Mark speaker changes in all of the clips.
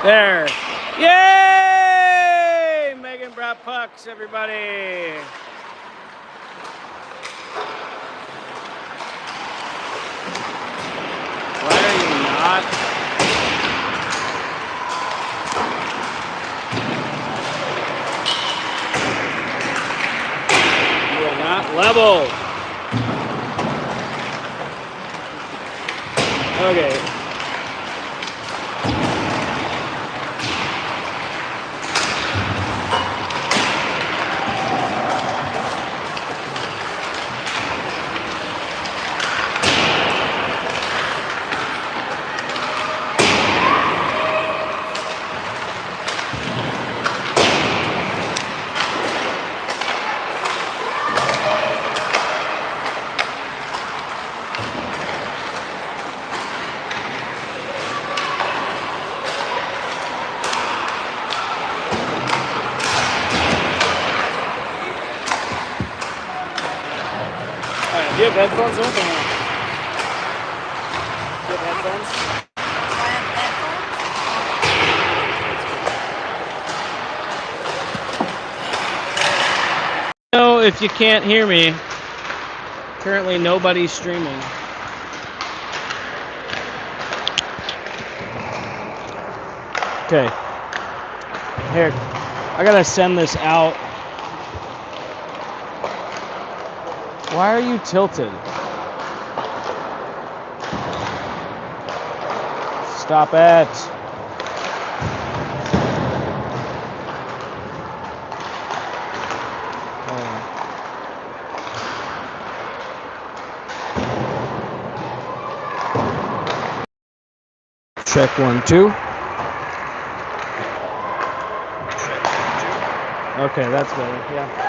Speaker 1: There. Yay! Megan brought pucks, everybody. Why are you not? You are not level. Okay. Do you have headphones on? Do you have headphones? No, if you can't hear me, currently nobody's streaming. Okay. Here, I gotta send this out. Why are you tilted? Stop it. Check 1, 2. Okay, that's better. Yeah.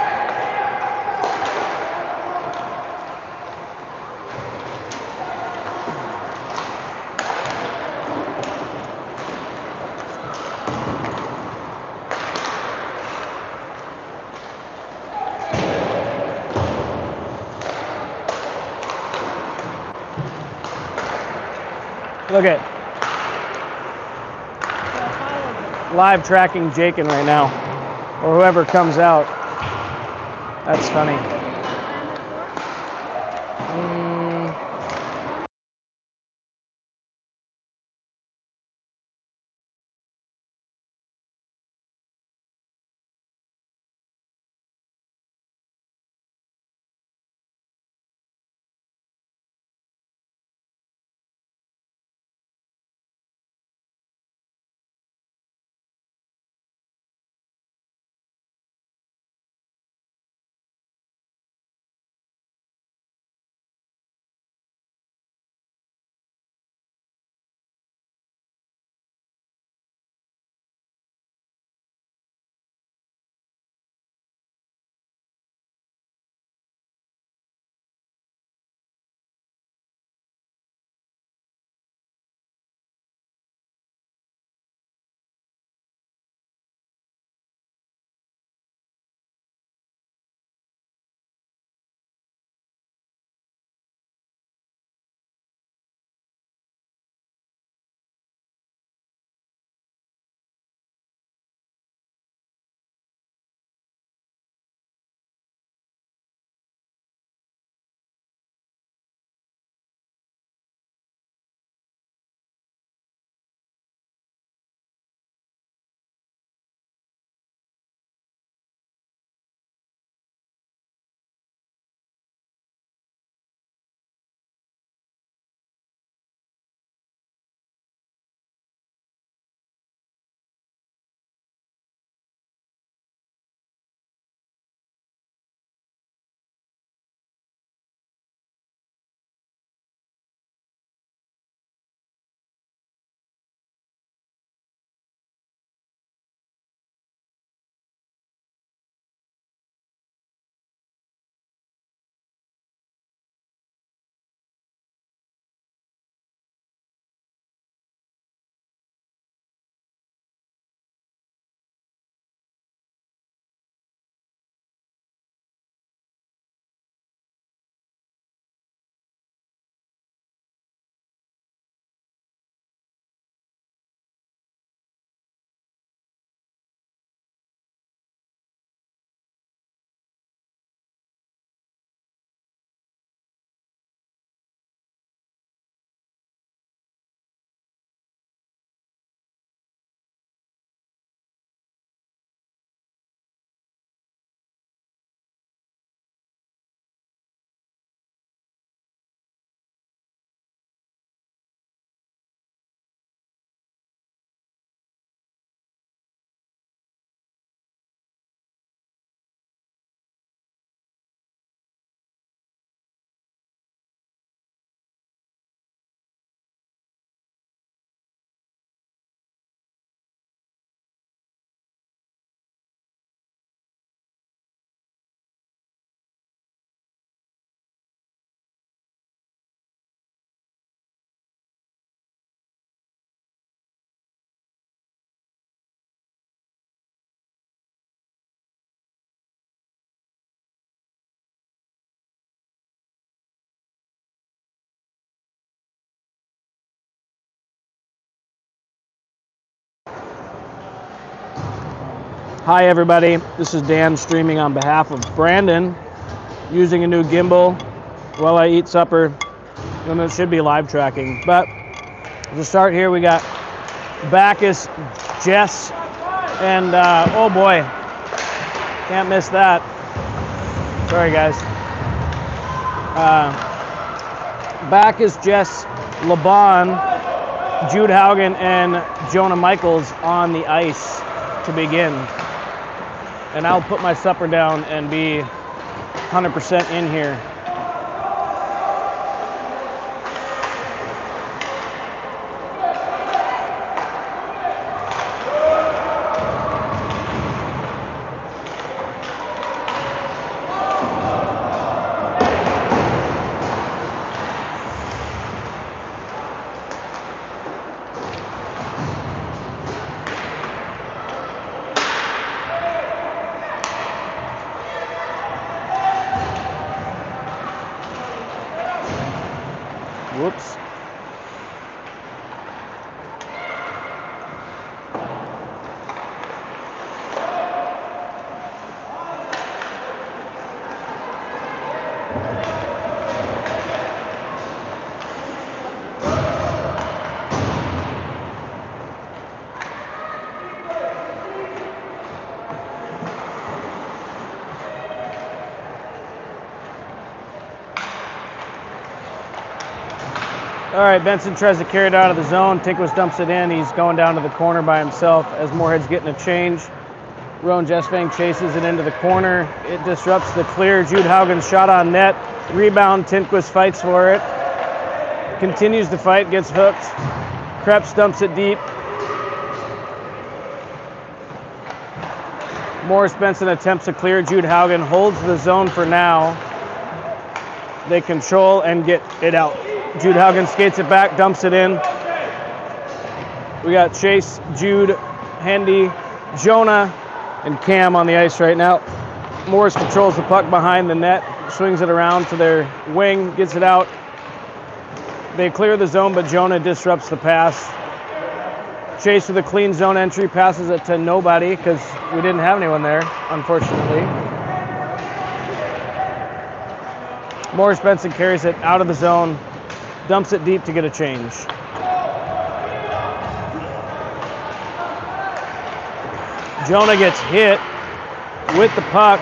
Speaker 1: Look at live tracking Jakin right now, or whoever comes out. That's funny. Hi everybody, this is Dan streaming on behalf of Brandon, using a new gimbal while I eat supper, and it should be live tracking. But to start here, we got Bacchus, Jess, and oh boy, can't miss that. Sorry guys. Bacchus, Jess, LeBon, Jude Haugen, and Jonah Michaels on the ice to begin. And I'll put my supper down and be 100% in here. Whoops. All right, Benson tries to carry it out of the zone. Tinkus dumps it in. He's going down to the corner by himself as Moorhead's getting a change. Rowan Jesvang chases it into the corner. It disrupts the clear. Jude Haugen's shot on net. Rebound, Tinkus fights for it. Continues to fight, gets hooked. Krebs dumps it deep. Morris Benson attempts to clear. Jude Haugen holds the zone for now. They control and get it out. Jude Haugen skates it back, dumps it in. We got Chase, Jude, Hendy, Jonah, and Cam on the ice right now. Morris controls the puck behind the net, swings it around to their wing, gets it out. They clear the zone, but Jonah disrupts the pass. Chase with a clean zone entry, passes it to nobody because we didn't have anyone there, unfortunately. Morris Benson carries it out of the zone, dumps it deep to get a change. Jonah gets hit with the puck.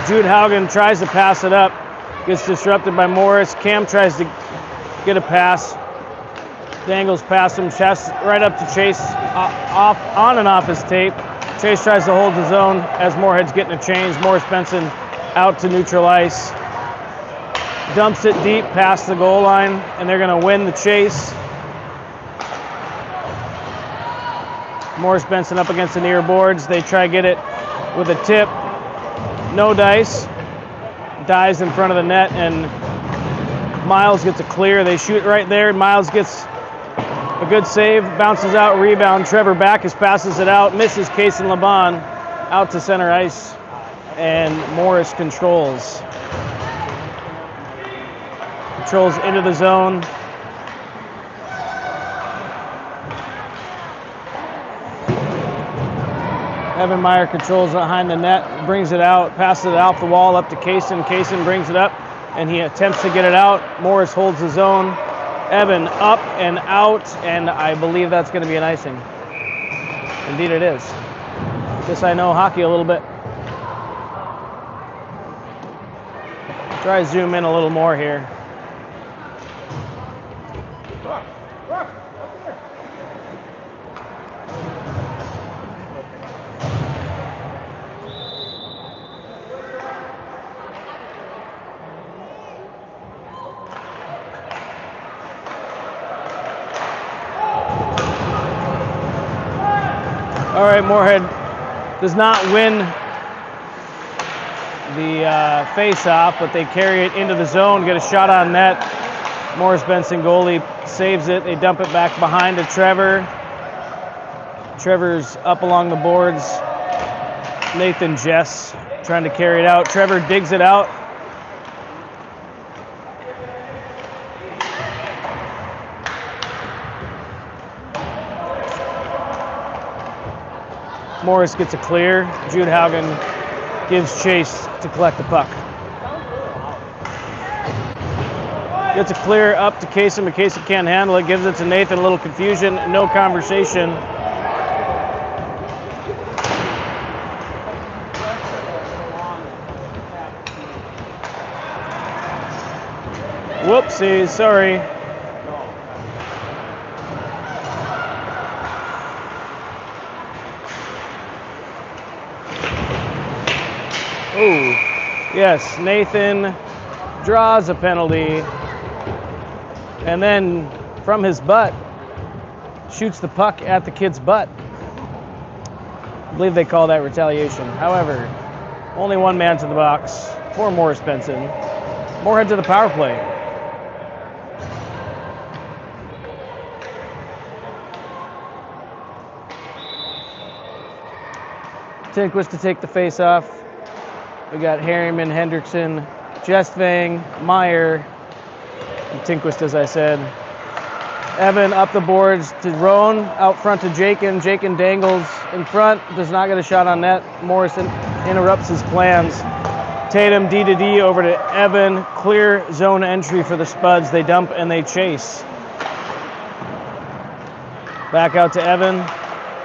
Speaker 1: Jude Haugen tries to pass it up, gets disrupted by Morris. Cam tries to get a pass, dangles past him, chest right up to Chase, on and off his tape. Chase tries to hold the zone as Moorhead's getting a change. Morris Benson out to neutral ice. Dumps it deep past the goal line, and they're going to win the chase. Morris Benson up against the near boards. They try to get it with a tip. No dice. Dies in front of the net, and Miles gets a clear. They shoot right there. Miles gets a good save, bounces out, rebound. Trevor Bacchus passes it out, misses Case and LeBon out to center ice, and Morris controls. Controls into the zone. Evan Meyer controls behind the net, brings it out, passes it out the wall up to Kaysen. Kaysen brings it up, and he attempts to get it out. Morris holds the zone. Evan up and out, and I believe that's going to be an icing. Indeed it is. Guess I know hockey a little bit. Try to zoom in a little more here. All right, Moorhead does not win the face-off, but they carry it into the zone, get a shot on net. Morris Benson goalie saves it. They dump it back behind to Trevor. Trevor's up along the boards. Nathan Jess trying to carry it out. Trevor digs it out. Morris gets a clear. Jude Haugen gives chase to collect the puck. Gets a clear up to Kasem, but Kasem can't handle it. Gives it to Nathan, a little confusion, no conversation. Whoopsies, sorry. Oh, yes, Nathan draws a penalty and then from his butt shoots the puck at the kid's butt. I believe they call that retaliation. However, only one man to the box for Morris Benson. Moorhead to the power play. Tinquist to take the face off. We got Harriman, Hendrickson, Jestvang, Meyer, and Tinquist, as I said. Evan up the boards to Roan, out front to Jakin. Jakin dangles in front, does not get a shot on net. Morrison interrupts his plans. Tatum D to D over to Evan. Clear zone entry for the Spuds. They dump and they chase. Back out to Evan.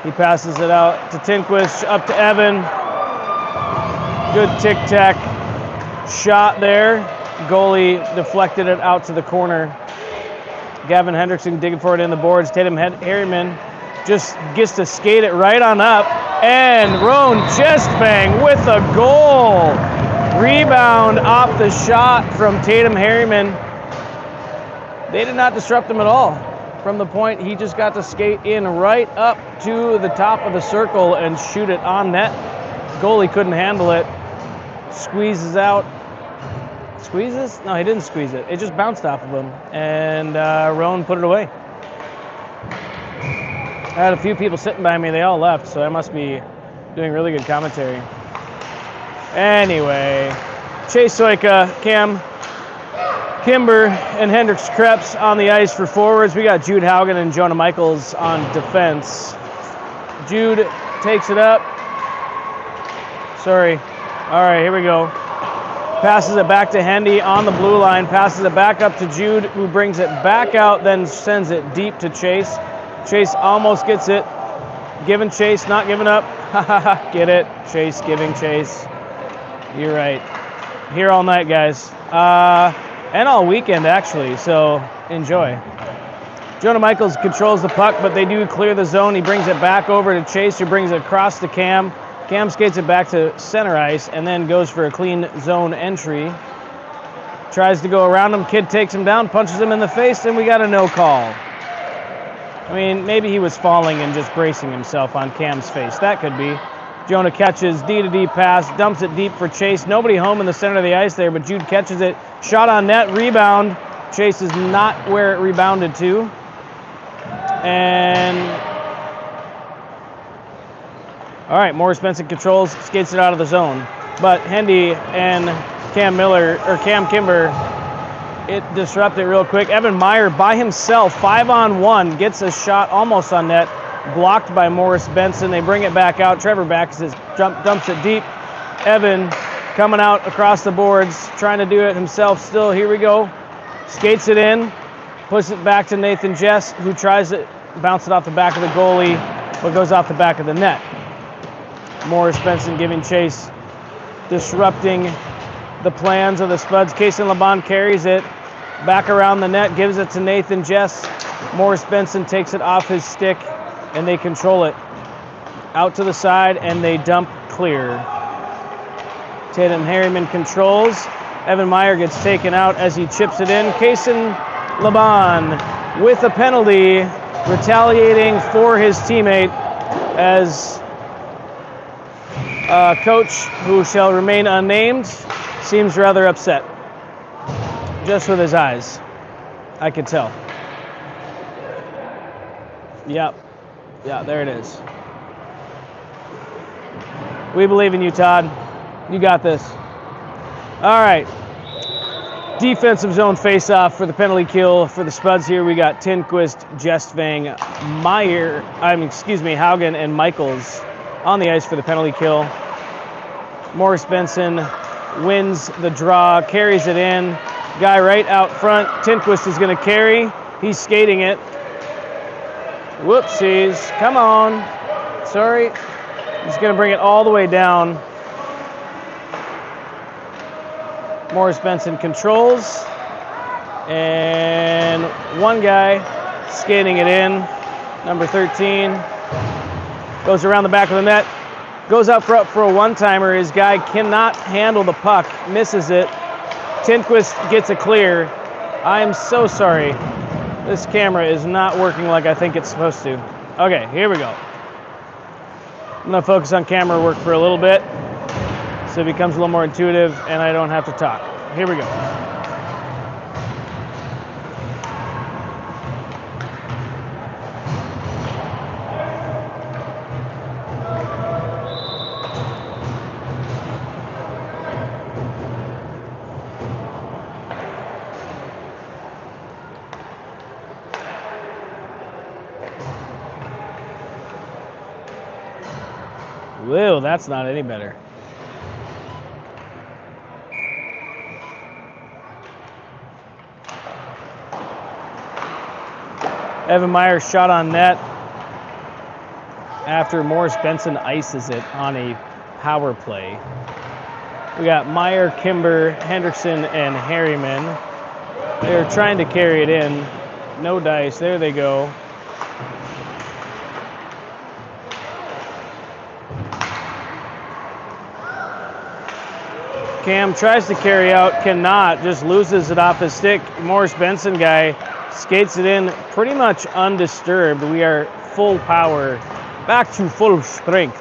Speaker 1: He passes it out to Tinquist, up to Evan. Good tic-tac shot there. Goalie deflected it out to the corner. Gavin Hendrickson digging for it in the boards. Tatum Harriman just gets to skate it right on up. And Roan Jestvang with a goal. Rebound off the shot from Tatum Harriman. They did not disrupt him at all. From the point, he just got to skate in right up to the top of the circle and shoot it on net. Goalie couldn't handle it. Squeezes out. Squeezes? No, he didn't squeeze it. It just bounced off of him. And Roan put it away. I had a few people sitting by me. They all left, so I must be doing really good commentary. Anyway, Chase Soika, Cam Kimber, and Hendricks Krebs on the ice for forwards. We got Jude Haugen and Jonah Michaels on defense. Jude takes it up. Sorry. All right, here we go. Passes it back to Hendy on the blue line. Passes it back up to Jude, who brings it back out, then sends it deep to Chase. Chase almost gets it. Giving Chase, not giving up. Get it? Chase giving Chase. You're right. Here all night, guys. And all weekend, actually, so enjoy. Jonah Michaels controls the puck, but they do clear the zone. He brings it back over to Chase, who brings it across to Cam. Cam skates it back to center ice and then goes for a clean zone entry. Tries to go around him. Kid takes him down, punches him in the face, and we got a no call. I mean, maybe he was falling and just bracing himself on Cam's face. That could be. Jonah catches, D-to-D pass, dumps it deep for Chase. Nobody home in the center of the ice there, but Jude catches it. Shot on net, rebound. Chase is not where it rebounded to. And, all right, Morris Benson controls, skates it out of the zone. But Hendy and Cam Kimber, it disrupted real quick. Evan Meyer by himself, 5-on-1, gets a shot almost on net. Blocked by Morris Benson. They bring it back out. Trevor dumps it deep. Evan coming out across the boards, trying to do it himself still. Here we go. Skates it in, puts it back to Nathan Jess, who tries to bounce it off the back of the goalie, but goes off the back of the net. Morris Benson giving chase, disrupting the plans of the Spuds. Kason Laban carries it back around the net, gives it to Nathan Jess. Morris Benson takes it off his stick, and they control it out to the side, and they dump clear. Tatum Harriman controls. Evan Meyer gets taken out as he chips it in. Kason Laban with a penalty, retaliating for his teammate, as coach, who shall remain unnamed, seems rather upset. Just with his eyes, I could tell. Yep. Yeah, there it is. We believe in you, Todd. You got this. All right. Defensive zone face-off for the penalty kill for the Spuds here. We got Tinquist, Jestvang, Haugen, and Michaels on the ice for the penalty kill. Morris Benson wins the draw, carries it in. Guy right out front, Tinquist is going to carry. He's skating it. Whoopsies. Come on. Sorry. He's going to bring it all the way down. Morris Benson controls. And one guy skating it in. Number 13. Goes around the back of the net. Goes out front for a one-timer. His guy cannot handle the puck. Misses it. Tinquist gets a clear. I am so sorry. This camera is not working like I think it's supposed to. Okay, here we go. I'm gonna focus on camera work for a little bit so it becomes a little more intuitive and I don't have to talk. Here we go. Whoa, that's not any better. Evan Meyer shot on net after Morris Benson ices it on a power play. We got Meyer, Kimber, Hendrickson, and Harriman. They're trying to carry it in. No dice. There they go. Cam tries to carry out, cannot, just loses it off his stick. Morris Benson guy skates it in pretty much undisturbed. We are full power, back to full strength.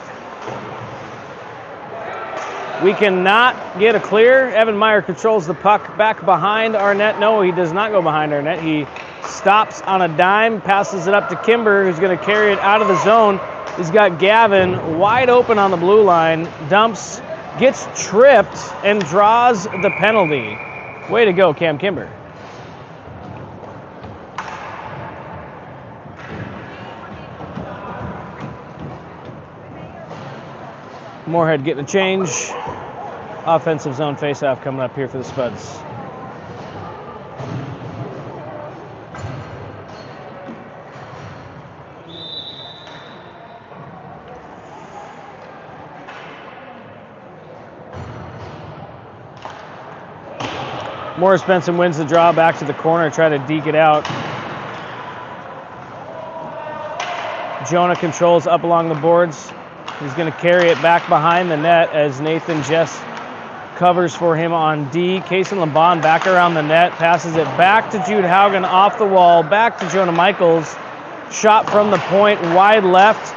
Speaker 1: We cannot get a clear. Evan Meyer controls the puck back behind our net. No, he does not go behind our net. He stops on a dime, passes it up to Kimber, who's going to carry it out of the zone. He's got Gavin wide open on the blue line, dumps, gets tripped, and draws the penalty. Way to go, Cam Kimber. Moorhead getting a change. Offensive zone faceoff coming up here for the Spuds. Morris Benson wins the draw back to the corner, try to deke it out. Jonah controls up along the boards. He's going to carry it back behind the net as Nathan Jess covers for him on D. Kaysen Laban back around the net, passes it back to Jude Haugen off the wall, back to Jonah Michaels. Shot from the point, wide left.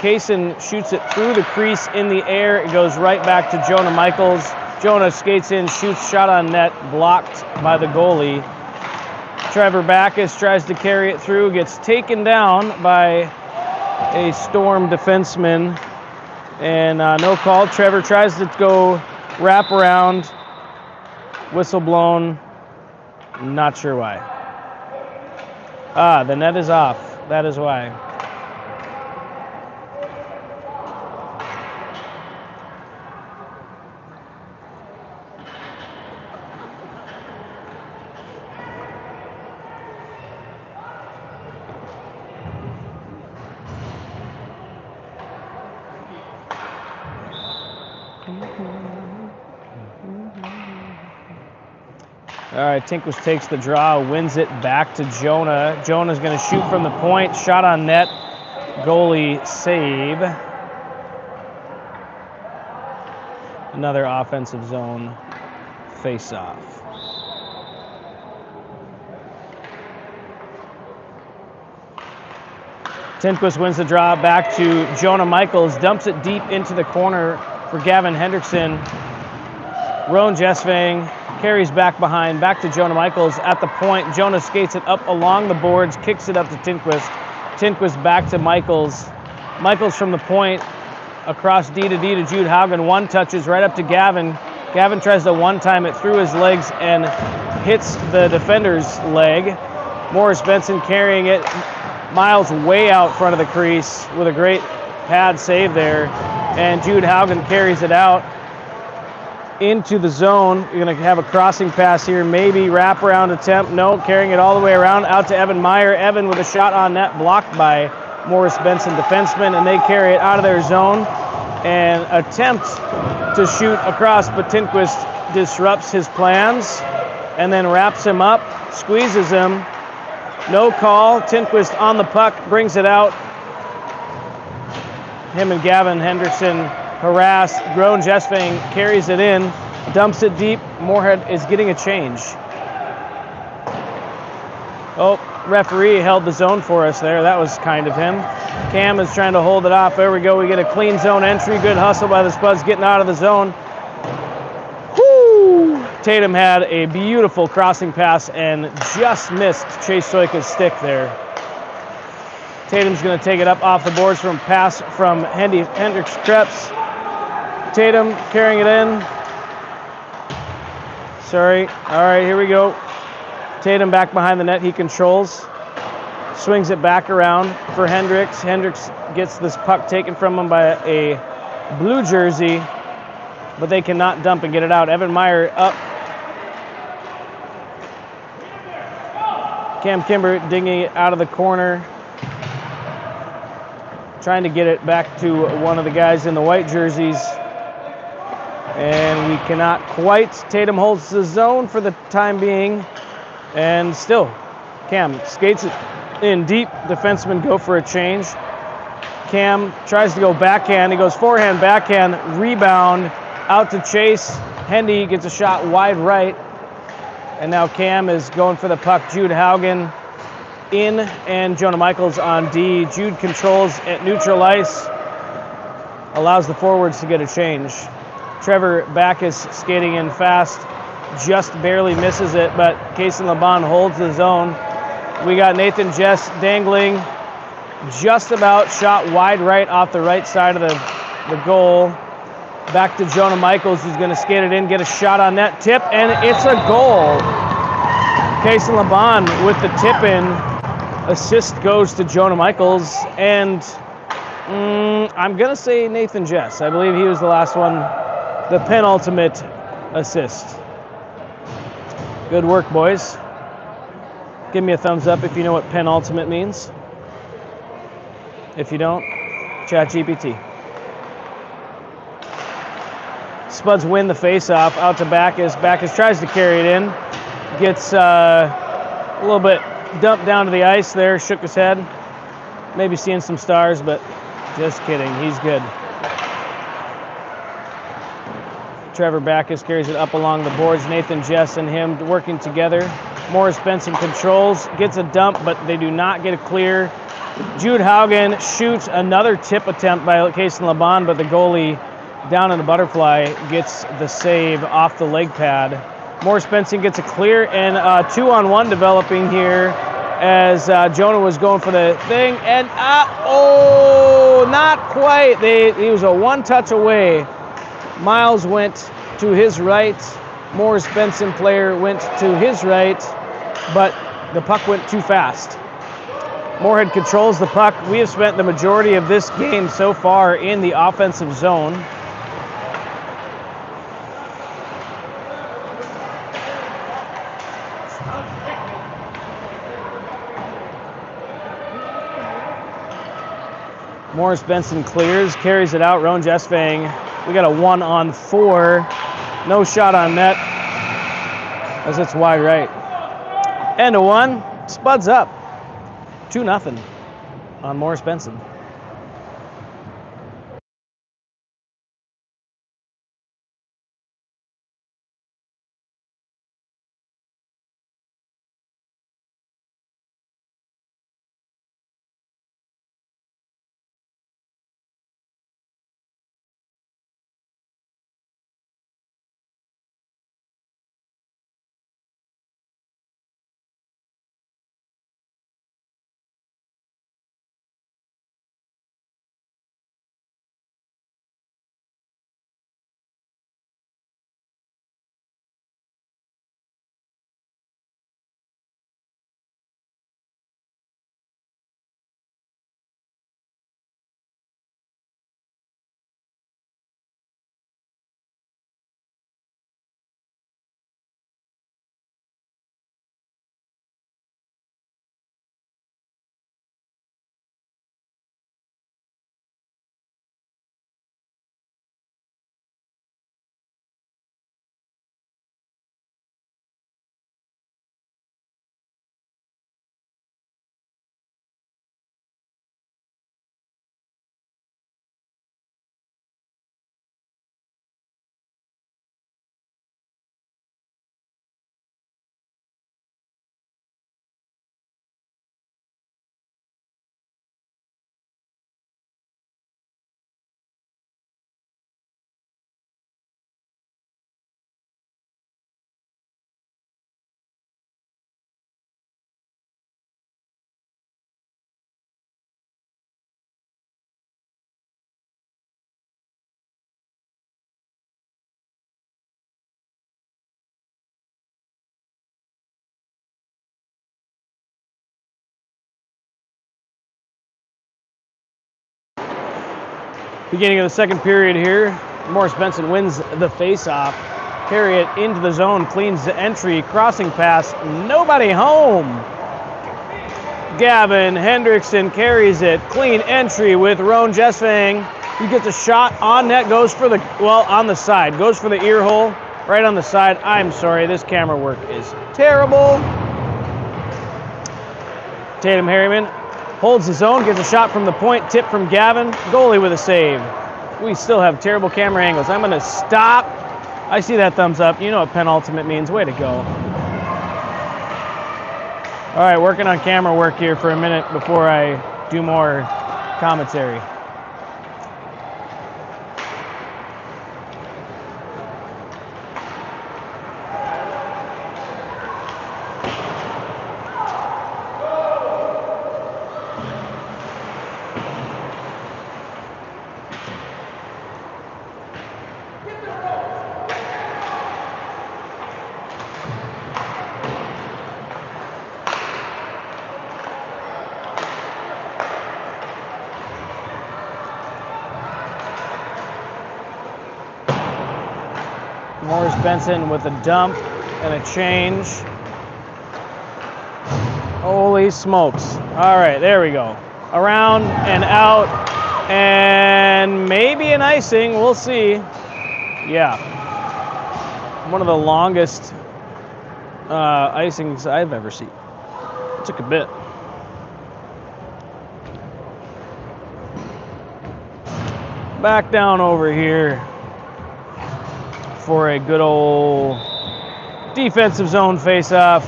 Speaker 1: Kaysen shoots it through the crease in the air. It goes right back to Jonah Michaels. Jonah skates in, shoots, shot on net, blocked by the goalie. Trevor Backus tries to carry it through, gets taken down by a Storm defenseman, and no call. Trevor tries to go wrap around, whistle blown, not sure why. The net is off, that is why. All right, Tinquist takes the draw, wins it back to Jonah. Jonah's going to shoot from the point, shot on net, goalie save. Another offensive zone face-off. Tinquist wins the draw back to Jonah Michaels, dumps it deep into the corner for Gavin Hendrickson. Roan Jesvang carries back behind, back to Jonah Michaels at the point. Jonah skates it up along the boards, kicks it up to Tinquist. Tinquist back to Michaels. Michaels from the point, across D to Jude Haugen. One touches right up to Gavin. Gavin tries to one-time it through his legs and hits the defender's leg. Morris Benson carrying it. Miles way out front of the crease with a great pad save there, and Jude Haugen carries it out into the zone. You're going to have a crossing pass here, maybe wraparound attempt. No, carrying it all the way around out to Evan Meyer. Evan with a shot on net blocked by Morris Benson defenseman, and they carry it out of their zone and attempt to shoot across, but Tinquist disrupts his plans and then wraps him up, squeezes him. No call. Tinquist on the puck, brings it out. Him and Gavin Hendrickson harassed. Groen Jesvang carries it in, dumps it deep. Moorhead is getting a change. Oh, referee held the zone for us there. That was kind of him. Cam is trying to hold it off. There we go. We get a clean zone entry. Good hustle by the Spuds getting out of the zone. Woo! Tatum had a beautiful crossing pass and just missed Chase Soika's stick there. Tatum's going to take it up off the boards from pass from Hendricks Krebs. Tatum carrying it in. Sorry. All right, here we go. Tatum back behind the net. He controls. Swings it back around for Hendricks. Hendricks gets this puck taken from him by a blue jersey, but they cannot dump and get it out. Evan Meyer up. Cam Kimber digging it out of the corner. Trying to get it back to one of the guys in the white jerseys. And we cannot quite. Tatum holds the zone for the time being. And still, Cam skates it in deep. Defensemen go for a change. Cam tries to go backhand. He goes forehand, backhand, rebound, out to Chase. Hendy gets a shot wide right. And now Cam is going for the puck. Jude Haugen in and Jonah Michaels on D. Jude controls at neutral ice. Allows the forwards to get a change. Trevor Backus skating in fast. Just barely misses it, but Kaysen Laban holds the zone. We got Nathan Jess dangling, just about shot wide right off the right side of the goal. Back to Jonah Michaels, who's going to skate it in, get a shot on net, tip, and it's a goal. Kaysen Laban with the tip in. Assist goes to Jonah Michaels, and I'm going to say Nathan Jess. I believe he was the last one, the penultimate assist. Good work, boys. Give me a thumbs up if you know what penultimate means. If you don't, ChatGPT. Spuds win the face-off out to Backus. Backus tries to carry it in. Gets a little bit dumped down to the ice there. Shook his head. Maybe seeing some stars, but just kidding. He's good. Trevor Backus carries it up along the boards. Nathan Jess and him working together. Morris Benson controls, gets a dump, but they do not get a clear. Jude Haugen shoots another tip attempt by Kaysen Laban, but the goalie down in the butterfly gets the save off the leg pad. Morris Benson gets a clear, and 2-on-1 developing here as Jonah was going for the thing, and not quite. He was a one-touch away. Miles went to his right. Morris Benson player went to his right, but the puck went too fast. Moorhead controls the puck. We have spent the majority of this game so far in the offensive zone. Morris Benson clears, carries it out. Roan Jesvang. We got a 1-on-4. No shot on net as it's wide right. And a 1. Spuds up. 2-0 on Morris Benson. Beginning of the second period here. Morris Benson wins the face-off. Carry it into the zone, cleans the entry, crossing pass, nobody home. Gavin Hendrickson carries it, clean entry with Roan Jesvang. He gets a shot on net, goes for the, well, on the side, goes for the ear hole, right on the side. I'm sorry, this camera work is terrible. Tatum Harriman holds the zone, gets a shot from the point, tip from Gavin, goalie with a save. We still have terrible camera angles. I'm gonna stop. I see that thumbs up. You know what penultimate means. Way to go. All right, working on camera work here for a minute before I do more commentary. Morris Benson with a dump and a change. Holy smokes. All right, there we go. Around and out, and maybe an icing. We'll see. Yeah. One of the longest icings I've ever seen. It took a bit. Back down over here for a good old defensive zone face-off.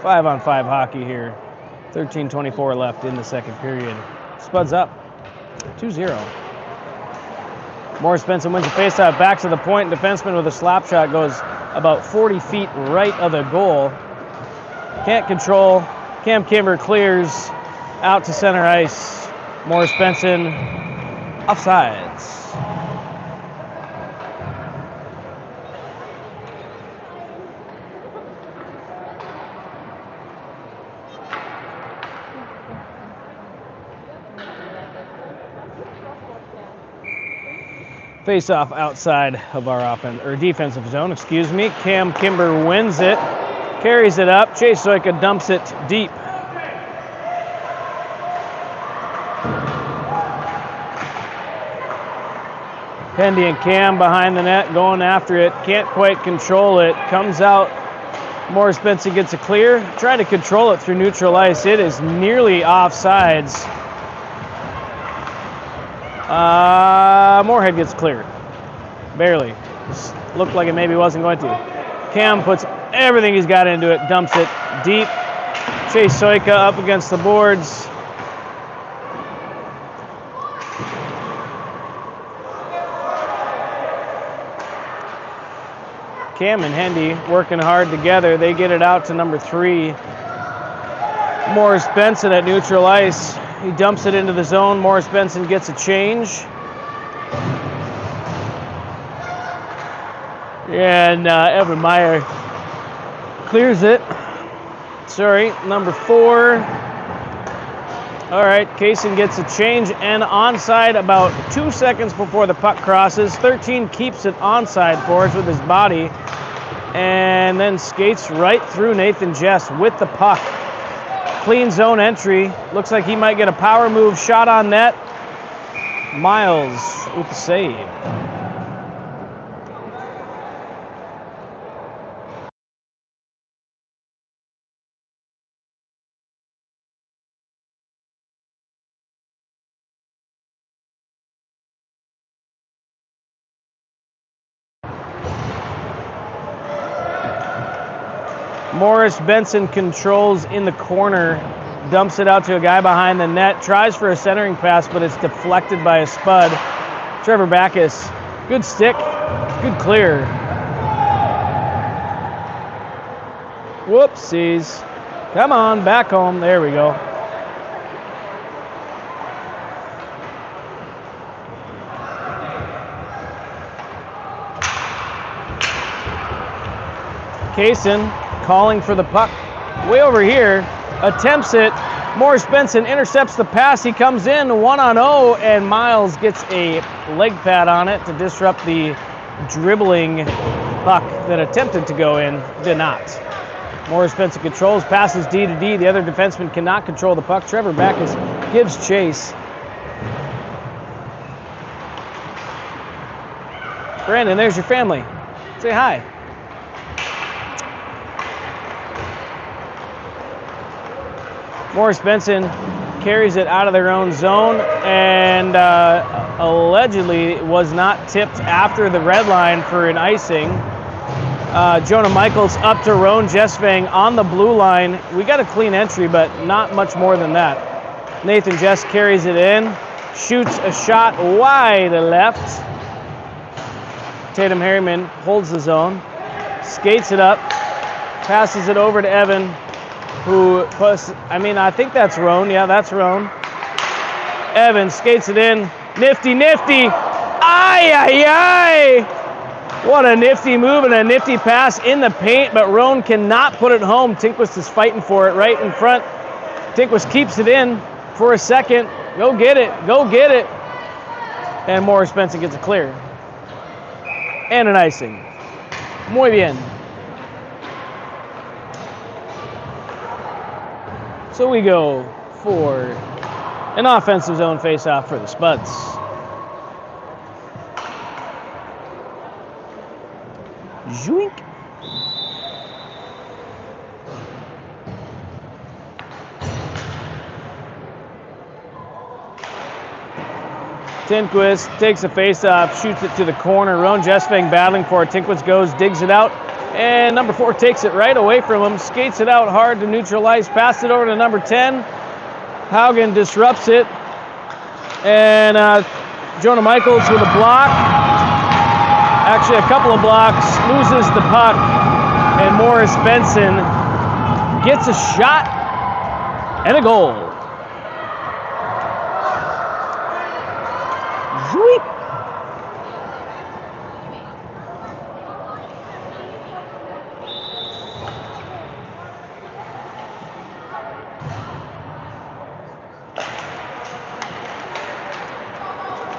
Speaker 1: 5-on-5 hockey here. 13:24 left in the second period. Spuds up, 2-0. Morris Benson wins the face-off, back to the point. Defenseman with a slap shot goes about 40 feet right of the goal. Can't control. Cam Kimber clears out to center ice. Morris Benson offsides. Face-off outside of our offense, or defensive zone, excuse me. Cam Kimber wins it, carries it up. Chase Soika dumps it deep. Pendy and Cam behind the net, going after it. Can't quite control it. Comes out. Morris Benson gets a clear. Try to control it through neutral ice. It is nearly offsides. Moorhead gets cleared. Barely. Just looked like it maybe wasn't going to. Cam puts everything he's got into it, dumps it deep. Chase Soika up against the boards. Cam and Hendy working hard together. They get it out to number 3. Morris Benson at neutral ice. He dumps it into the zone. Morris Benson gets a change. And Evan Meyer clears it. Sorry, number 4. All right, Kaysen gets a change and onside about 2 seconds before the puck crosses. 13 keeps it onside for us with his body and then skates right through Nathan Jess with the puck. Clean zone entry. Looks like he might get a power move shot on net. Miles with the save. Morris Benson controls in the corner, dumps it out to a guy behind the net, tries for a centering pass, but it's deflected by a spud. Trevor Backus, good stick, good clear. Whoopsies. Come on, back home. There we go. Kaysen calling for the puck way over here, attempts it, Morris Benson intercepts the pass. He comes in 1-0, and Miles gets a leg pad on it to disrupt the dribbling puck that attempted to go in, did not. Morris Benson controls, passes D to D. The other defenseman cannot control the puck. Trevor Backus gives chase. Brandon, there's your family. Say hi. Morris Benson carries it out of their own zone and allegedly was not tipped after the red line for an icing. Jonah Michaels up to Roan Jesvang on the blue line. We got a clean entry, but not much more than that. Nathan Jess carries it in, shoots a shot wide left. Tatum Harriman holds the zone, skates it up, passes it over to Evan, who puts, I think that's Roan. Yeah, that's Roan. Evan skates it in. Nifty. Ay, ay, ay. What a nifty move and a nifty pass in the paint, but Roan cannot put it home. Tinquist is fighting for it right in front. Tinquist keeps it in for a second. Go get it. And Morris Benson gets it clear. And an icing. Muy bien. So we go for an offensive zone face-off for the Spuds. Zoink. Tinquist takes a face-off, shoots it to the corner. Roan Jesvang battling for it. Tinquist goes, digs it out. And number 4 takes it right away from him, skates it out hard to neutralize, passes it over to number 10. Haugen disrupts it. And Jonah Michaels with a block. Actually, a couple of blocks, loses the puck. And Morris Benson gets a shot and a goal. Sweep.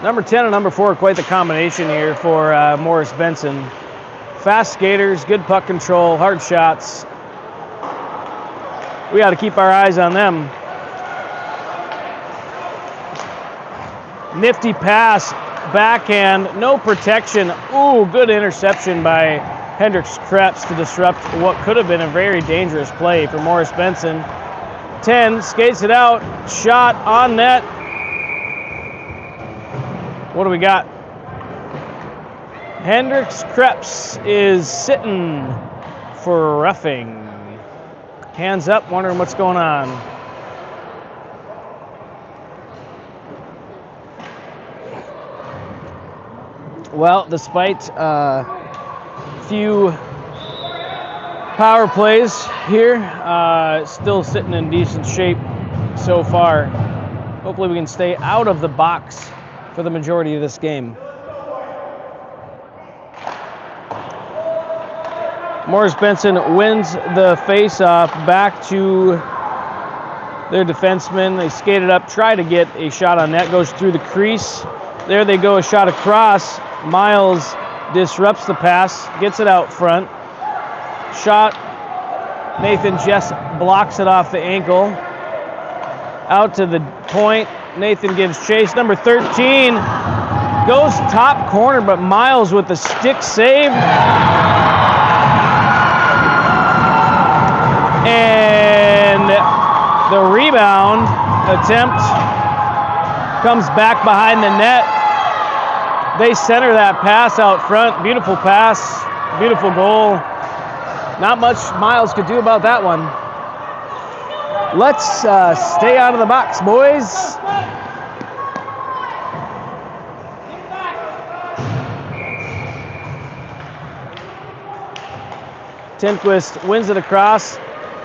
Speaker 1: Number 10 and number 4, quite the combination here for Morris Benson. Fast skaters, good puck control, hard shots. We got to keep our eyes on them. Nifty pass, backhand, no protection. Ooh, good interception by Hendricks Krebs to disrupt what could have been a very dangerous play for Morris Benson. 10 skates it out, shot on net. What do we got? Hendricks Krebs is sitting for roughing. Hands up, wondering what's going on. Well, despite few power plays here, still sitting in decent shape so far. Hopefully we can stay out of the box for the majority of this game. Morris Benson wins the face-off back to their defenseman. They skate it up, try to get a shot on net, goes through the crease. There they go, a shot across. Miles disrupts the pass, gets it out front. Shot, Nathan Jess blocks it off the ankle. Out to the point, Nathan gives chase. Number 13 goes top corner, but Miles with the stick save. And the rebound attempt comes back behind the net. They center that pass out front. Beautiful pass, beautiful goal. Not much Miles could do about that one. Let's stay out of the box, boys. Tinquist wins it across,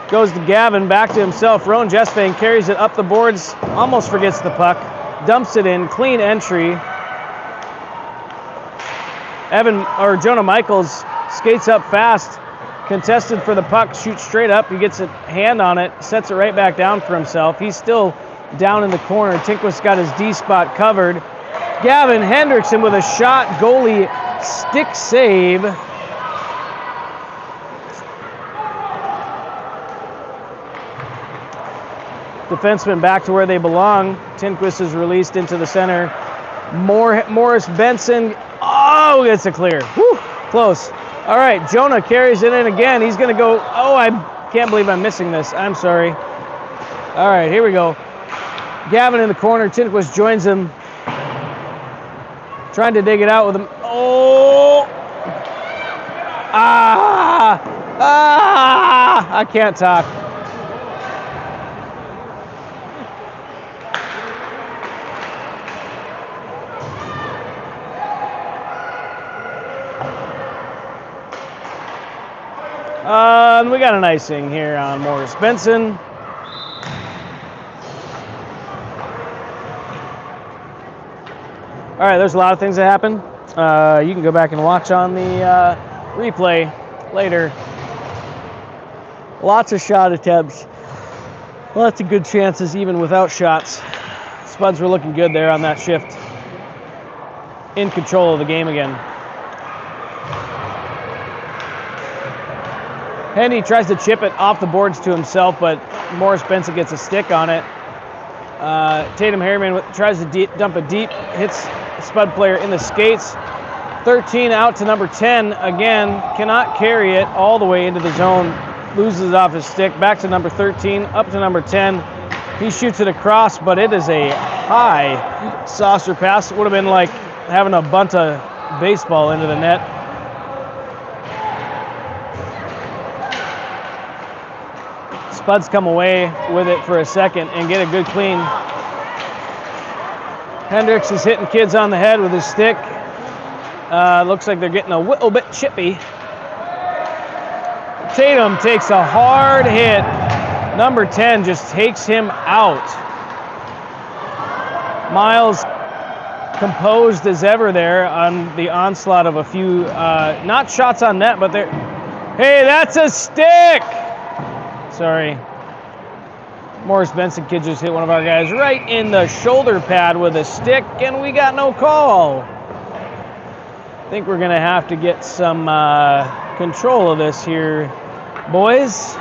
Speaker 1: goes to Gavin, back to himself. Roan Jesvang carries it up the boards, almost forgets the puck, dumps it in, clean entry. Jonah Michaels skates up fast, Contested for the puck, shoots straight up. He gets a hand on it, sets it right back down for himself. He's still down in the corner. Tinquist got his D spot covered. Gavin Hendrickson with a shot, goalie stick save. Defensemen back to where they belong. Tinquist is released into the center. Morris Benson, oh, gets a clear. Whew, close. All right, Jonah carries it in again. He's going to go, oh, I can't believe I'm missing this. I'm sorry. All right, here we go. Gavin in the corner. Tinquist joins him. Trying to dig it out with him. Oh! I can't talk. We got an icing here on Morris Benson. All right, there's a lot of things that happen. You can go back and watch on the replay later. Lots of shot attempts. Lots of good chances even without shots. Spuds were looking good there on that shift. In control of the game again. Hendy tries to chip it off the boards to himself, but Morris Benson gets a stick on it. Tatum Harriman tries to dump it deep, hits the Spud player in the skates. 13 out to number 10 again, cannot carry it all the way into the zone, loses it off his stick, back to number 13, up to number 10. He shoots it across, but it is a high saucer pass. It would have been like having a bunt of baseball into the net. Spuds come away with it for a second and get a good clean. Hendricks is hitting kids on the head with his stick. Looks like they're getting a little bit chippy. Tatum takes a hard hit. Number 10 just takes him out. Miles composed as ever there on the onslaught of a few, not shots on net, but they're, hey, that's a stick! Sorry. Morris Benson kid just hit one of our guys right in the shoulder pad with a stick, and we got no call. I think we're going to have to get some control of this here, boys.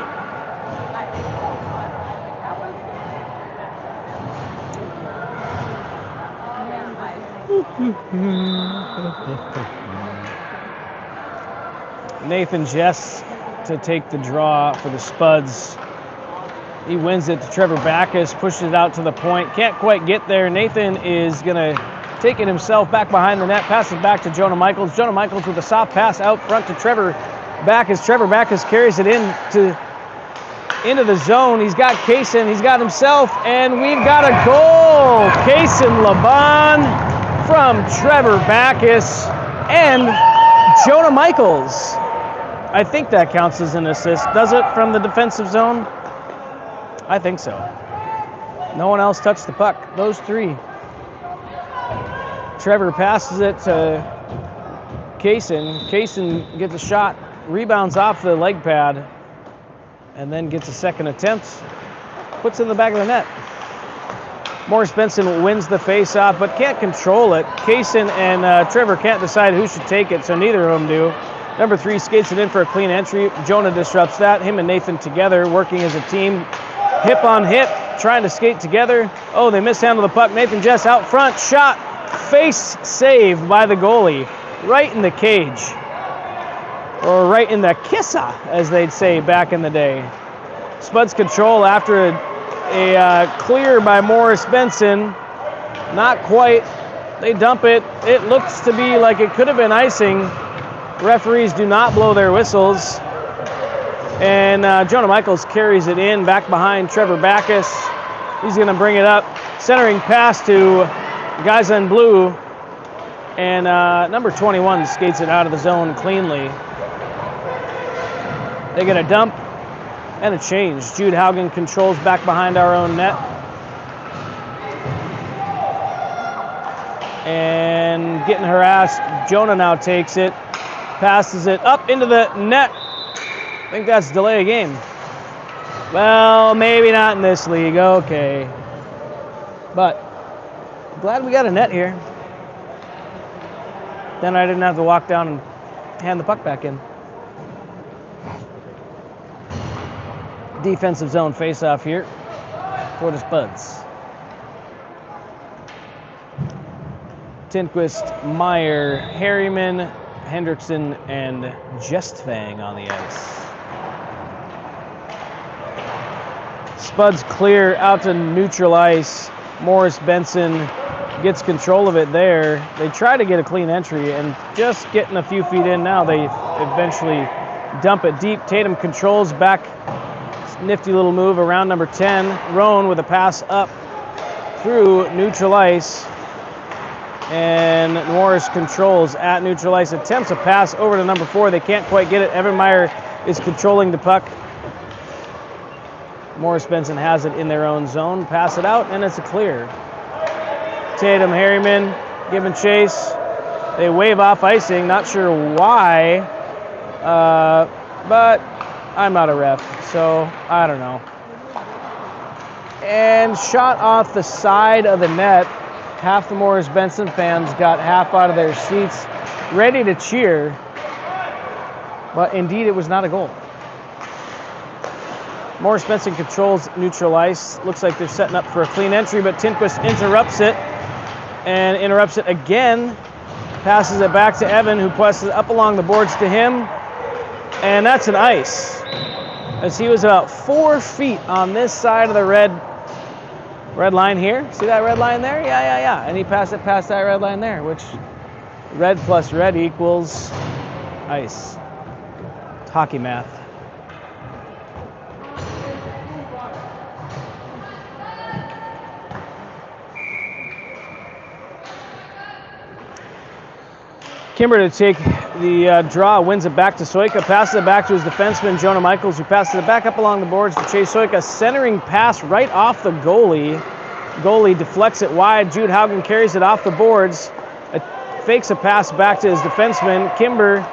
Speaker 1: Nathan Jess to take the draw for the Spuds. He wins it to Trevor Backus, pushes it out to the point. Can't quite get there. Nathan is going to take it himself back behind the net, passes back to Jonah Michaels. Jonah Michaels with a soft pass out front to Trevor Backus. Trevor Backus carries it into the zone. He's got Kaysen, he's got himself, and we've got a goal. Kaysen Laban from Trevor Backus and Jonah Michaels. I think that counts as an assist. Does it from the defensive zone? I think so. No one else touched the puck. Those three. Trevor passes it to Kaysen. Kaysen gets a shot, rebounds off the leg pad, and then gets a second attempt. Puts it in the back of the net. Morris Benson wins the face-off, but can't control it. Kaysen and Trevor can't decide who should take it, so neither of them do. Number 3 skates it in for a clean entry. Jonah disrupts that. Him and Nathan together, working as a team. Hip on hip, trying to skate together. Oh, they mishandle the puck. Nathan Jess out front, shot, face saved by the goalie. Right in the cage. Or right in the kissa, as they'd say back in the day. Spuds control after a clear by Morris Benson. Not quite. They dump it. It looks to be like it could have been icing. Referees do not blow their whistles. And Jonah Michaels carries it in back behind Trevor Backus. He's going to bring it up. Centering pass to guys in blue. And number 21 skates it out of the zone cleanly. They get a dump and a change. Jude Haugen controls back behind our own net. And getting harassed. Jonah now takes it. Passes it up into the net. think that's delay of game. Well, maybe not in this league. Okay. But glad we got a net here. Then I didn't have to walk down and hand the puck back in. Defensive zone face-off here for the Spuds. Tintquist, Meyer, Harriman, Hendrickson, and Jestfang on the ice. Spuds clear out to neutral ice. Morris Benson gets control of it there. They try to get a clean entry, and just getting a few feet in now, they eventually dump it deep. Tatum controls back. Nifty little move around number 10. Roan with a pass up through neutral ice. And Morris controls at neutral ice. Attempts a pass over to number 4. They can't quite get it. Evan Meyer is controlling the puck. Morris Benson has it in their own zone. Pass it out, and it's a clear. Tatum, Harriman giving chase. They wave off icing. Not sure why, but I'm not a ref, so I don't know. And shot off the side of the net. Half the Morris Benson fans got half out of their seats, ready to cheer. But indeed, it was not a goal. Morris Benson controls neutral ice. Looks like they're setting up for a clean entry, but Tintquist interrupts it. And interrupts it again. Passes it back to Evan, who passes it up along the boards to him. And that's an ice, as he was about 4 feet on this side of the red line here. See that red line there? Yeah. And he passed it past that red line there, which red plus red equals ice. It's hockey math. Kimber to take the draw, wins it back to Soika, passes it back to his defenseman, Jonah Michaels, who passes it back up along the boards to Chase Soika. Centering pass right off the goalie. Goalie deflects it wide. Jude Haugen carries it off the boards, fakes a pass back to his defenseman. Kimber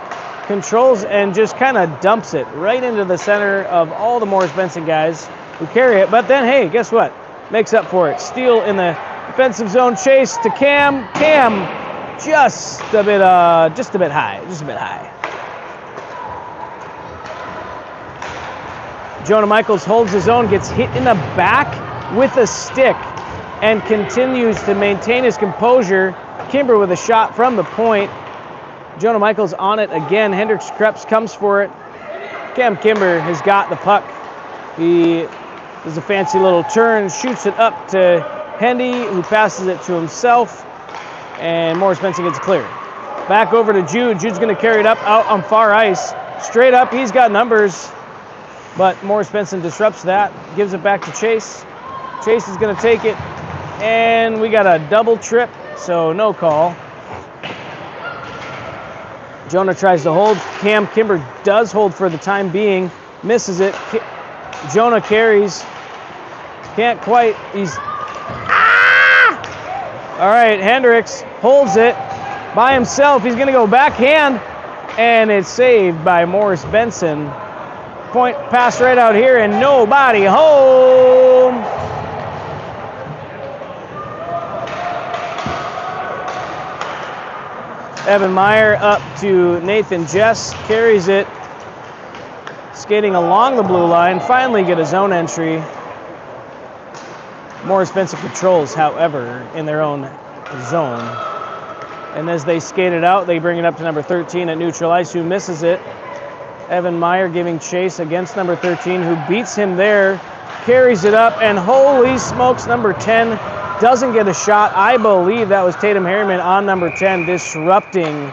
Speaker 1: controls and just kind of dumps it right into the center of all the Morris Benson guys who carry it. But then, hey, guess what? Makes up for it. Steal in the defensive zone, chase to Cam. Cam just a bit high. Jonah Michaels holds his own, gets hit in the back with a stick, and continues to maintain his composure. Kimber with a shot from the point. Jonah Michaels on it again. Hendricks Krebs comes for it. Cam Kimber has got the puck. He does a fancy little turn, shoots it up to Hendy, who passes it to himself. And Morris Benson gets clear. Back over to Jude. Jude's going to carry it up out on far ice. Straight up, he's got numbers. But Morris Benson disrupts that. Gives it back to Chase. Chase is going to take it. And we got a double trip, so no call. Jonah tries to hold. Cam Kimber does hold for the time being. Misses it. Jonah carries. Can't quite. All right, Hendricks holds it by himself. He's going to go backhand, and it's saved by Morris Benson. Point pass right out here, and nobody home. Evan Meyer up to Nathan Jess, carries it, skating along the blue line, finally get a zone entry. Morris Benson controls, however, in their own zone. And as they skate it out, they bring it up to number 13 at neutral ice, who misses it. Evan Meyer giving chase against number 13, who beats him there, carries it up, and holy smokes, number 10 doesn't get a shot. I believe that was Tatum Harriman on number 10, disrupting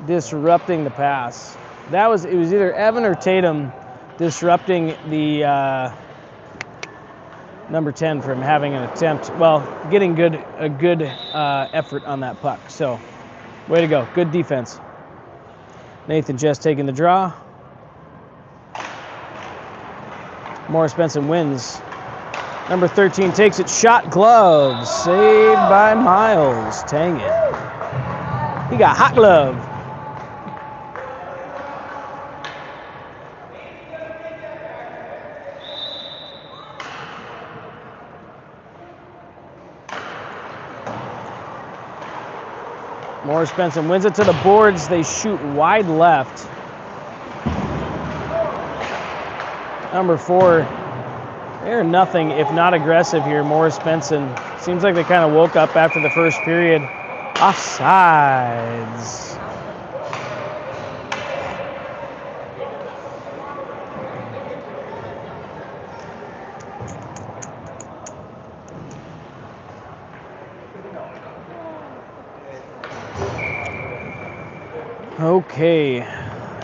Speaker 1: the pass. It was either Evan or Tatum disrupting the number 10 from having an attempt, getting a good effort on that puck. So, way to go. Good defense. Nathan Jess taking the draw. Morris Benson wins. Number 13 takes it, shot glove, saved by Miles. Dang it. He got hot glove. Morris Benson wins it to the boards. They shoot wide left. Number 4, they're nothing if not aggressive here. Morris Benson. Seems like they kind of woke up after the first period. Offsides. Okay,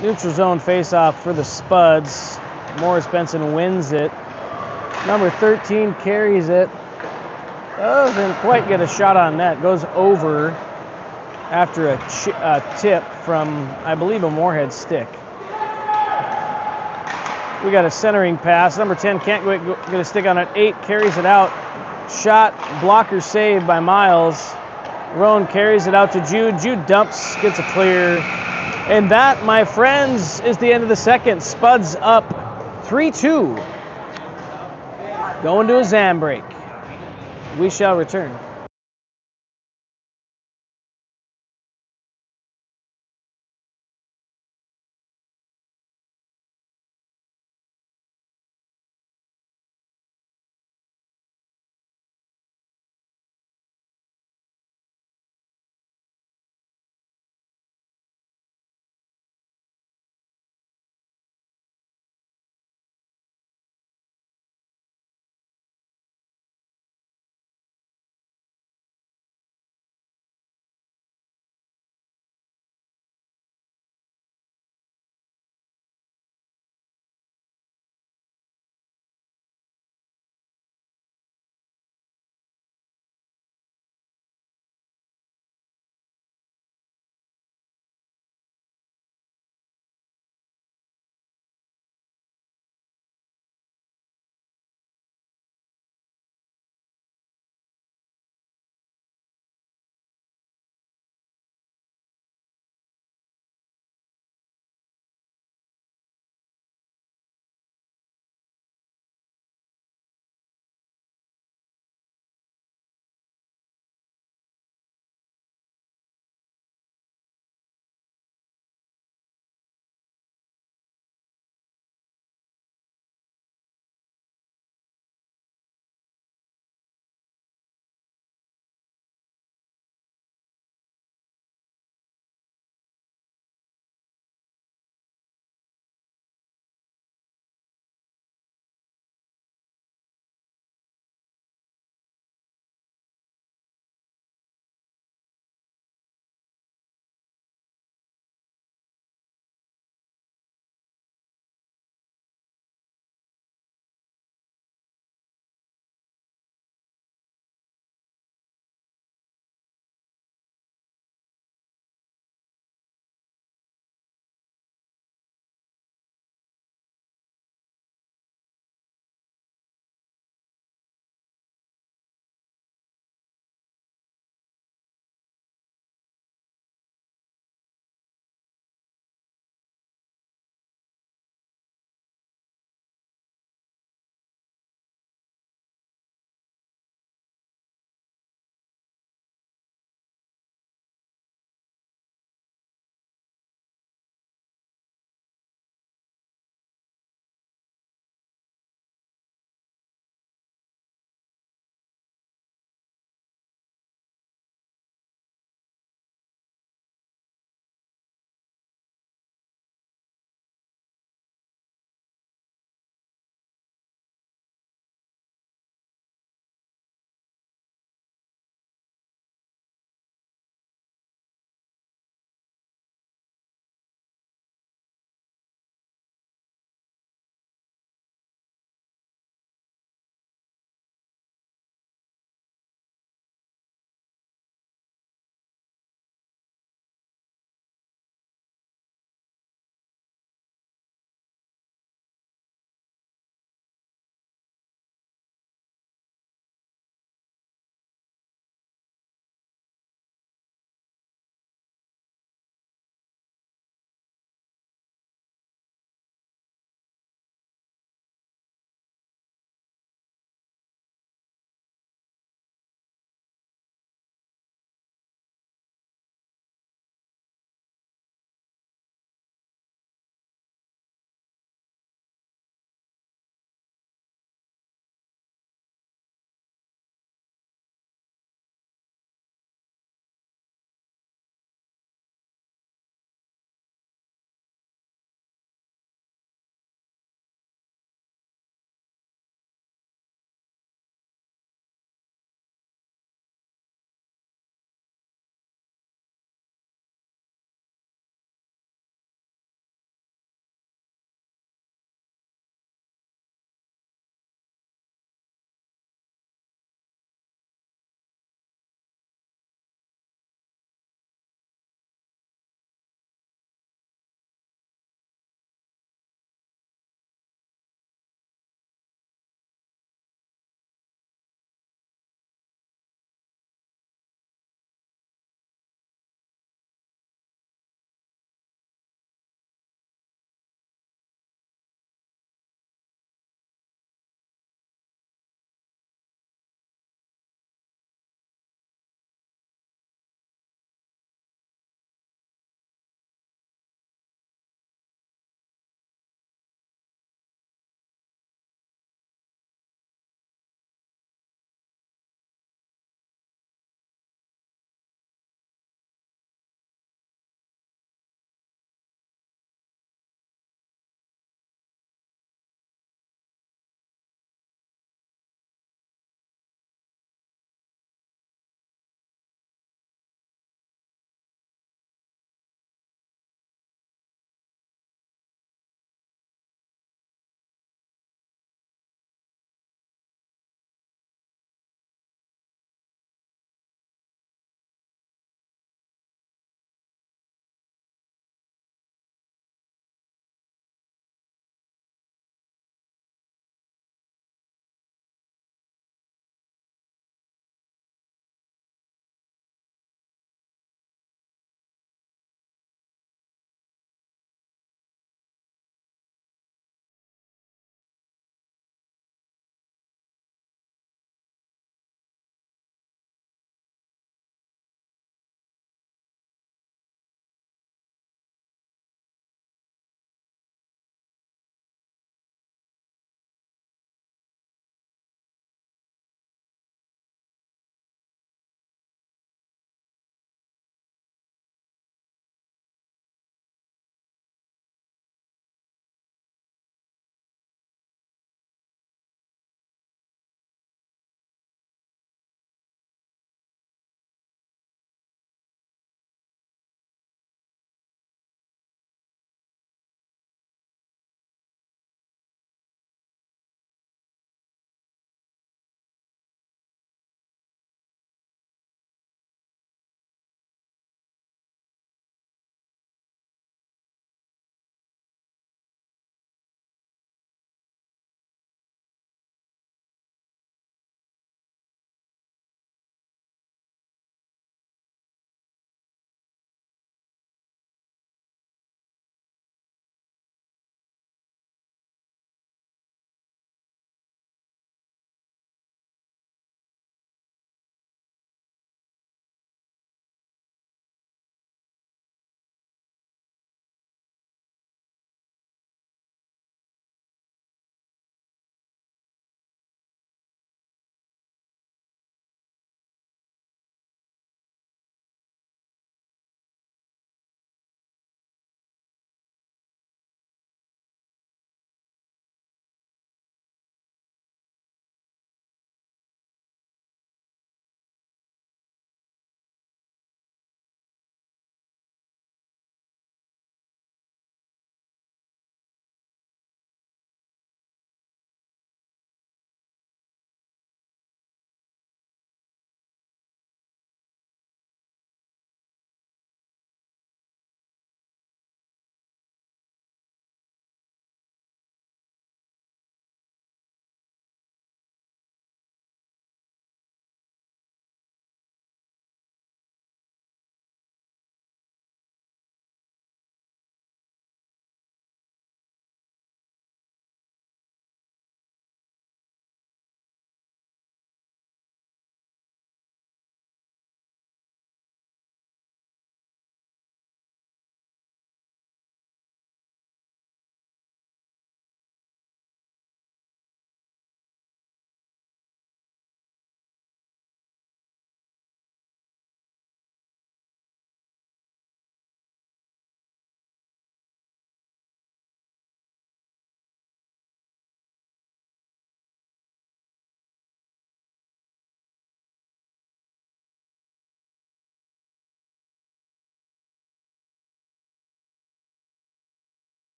Speaker 1: neutral zone face-off for the Spuds. Morris Benson wins it. Number 13 carries it. Doesn't quite get a shot on net. Goes over after a tip from, I believe, a Moorhead stick. We got a centering pass. Number 10 can't get a stick on it. 8 carries it out. Shot, blocker saved by Miles. Roan carries it out to Jude. Jude dumps, gets a clear. And that, my friends, is the end of the second. Spuds up 3-2. Going to a Zam break. We shall return.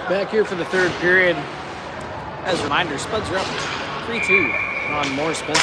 Speaker 2: Back here for the third period. As a reminder, Spuds are up 3-2 on Morris Benson.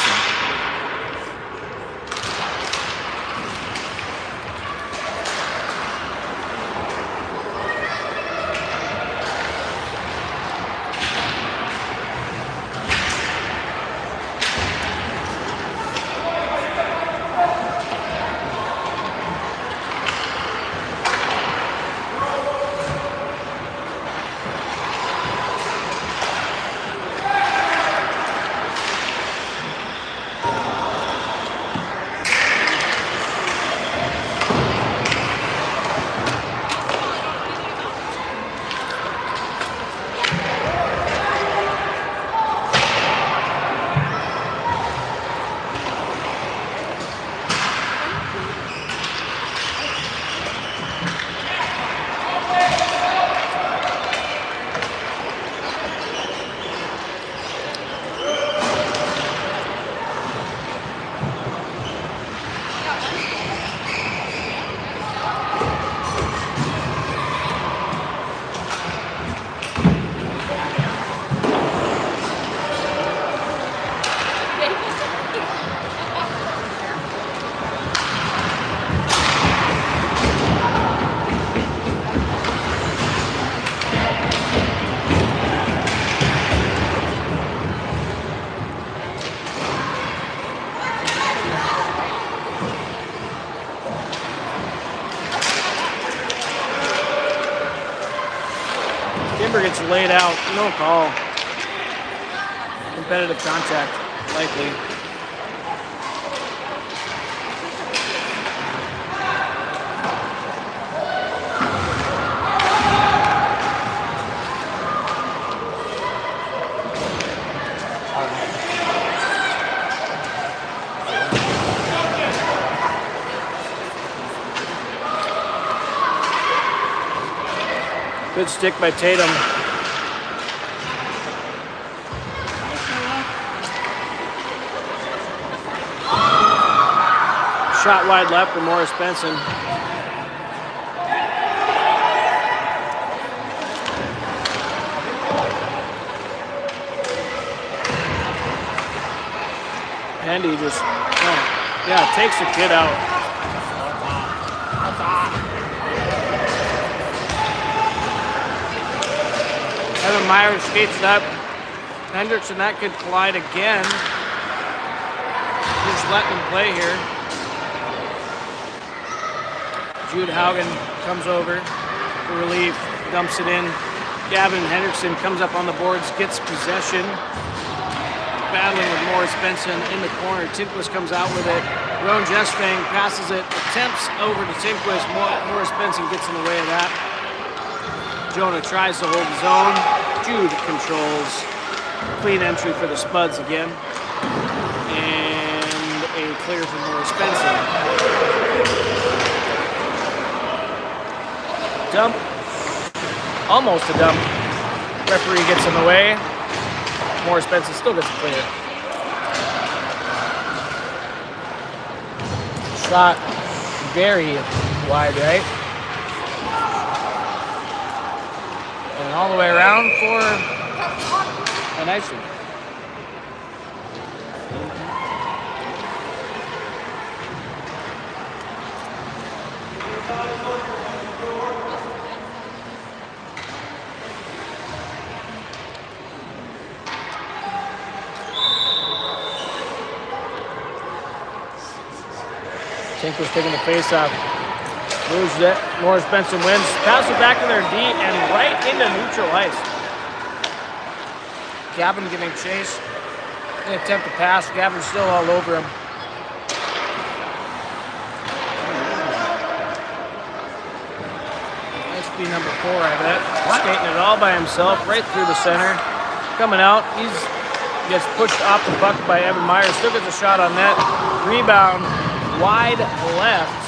Speaker 2: Gets laid out, no call. Competitive contact, likely. Good stick by Tatum. Shot wide left for Morris Benson. And he just, takes the kid out. Evan Myers skates it up. Hendricks and that could collide again. Just letting him play here. Jude Haugen comes over for relief, dumps it in. Gavin Hendrickson comes up on the boards, gets possession. Battling with Morris Benson in the corner. Tinquist comes out with it. Roan Jesfang passes it, attempts over to Tinquist. Morris Benson gets in the way of that. Jonah tries to hold his own. Jude controls. Clean entry for the Spuds again. And a clear for Morris Benson. Dump. Almost a dump. Referee gets in the way. Morris Benson still gets a clear. Shot very wide right. And all the way around for a nice one. Tinker's taking the face off. Moves it. Morris Benson wins. Pass it back to their D and right into neutral ice. Gavin giving chase. They attempt to pass. Gavin's still all over him. Nice be number 4, I bet. Skating it all by himself, right through the center. Coming out. Gets pushed off the puck by Evan Myers. Still gets a shot on net. Rebound. Wide left.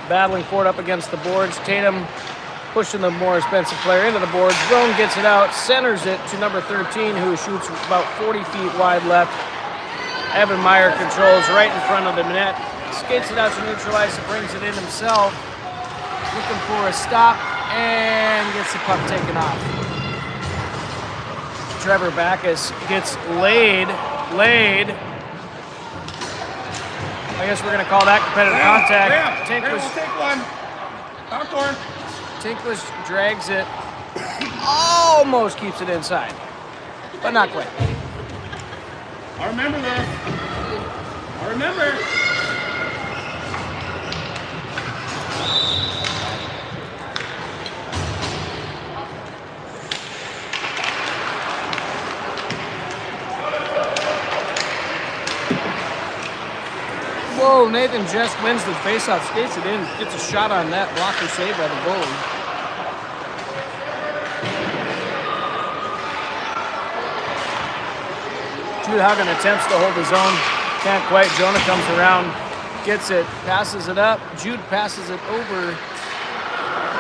Speaker 2: Battling for it up against the boards. Tatum pushing the Morris Benson player into the boards. Roan gets it out, centers it to number 13, who shoots about 40 feet wide left. Evan Meyer controls right in front of the net. Skates it out to neutral ice and brings it in himself. looking for a stop and gets the puck taken off. Trevor Backus gets laid. I guess we're going to call that competitive contact.
Speaker 3: We'll take one. Popcorn.
Speaker 2: Tinklish drags it. Almost keeps it inside, but not quite.
Speaker 3: I remember this. I remember.
Speaker 2: Whoa, Nathan just wins the faceoff, skates it in, gets a shot on that, blocker save by the goalie. Jude Haugen attempts to hold his own, can't quite. Jonah comes around, gets it, passes it up. Jude passes it over.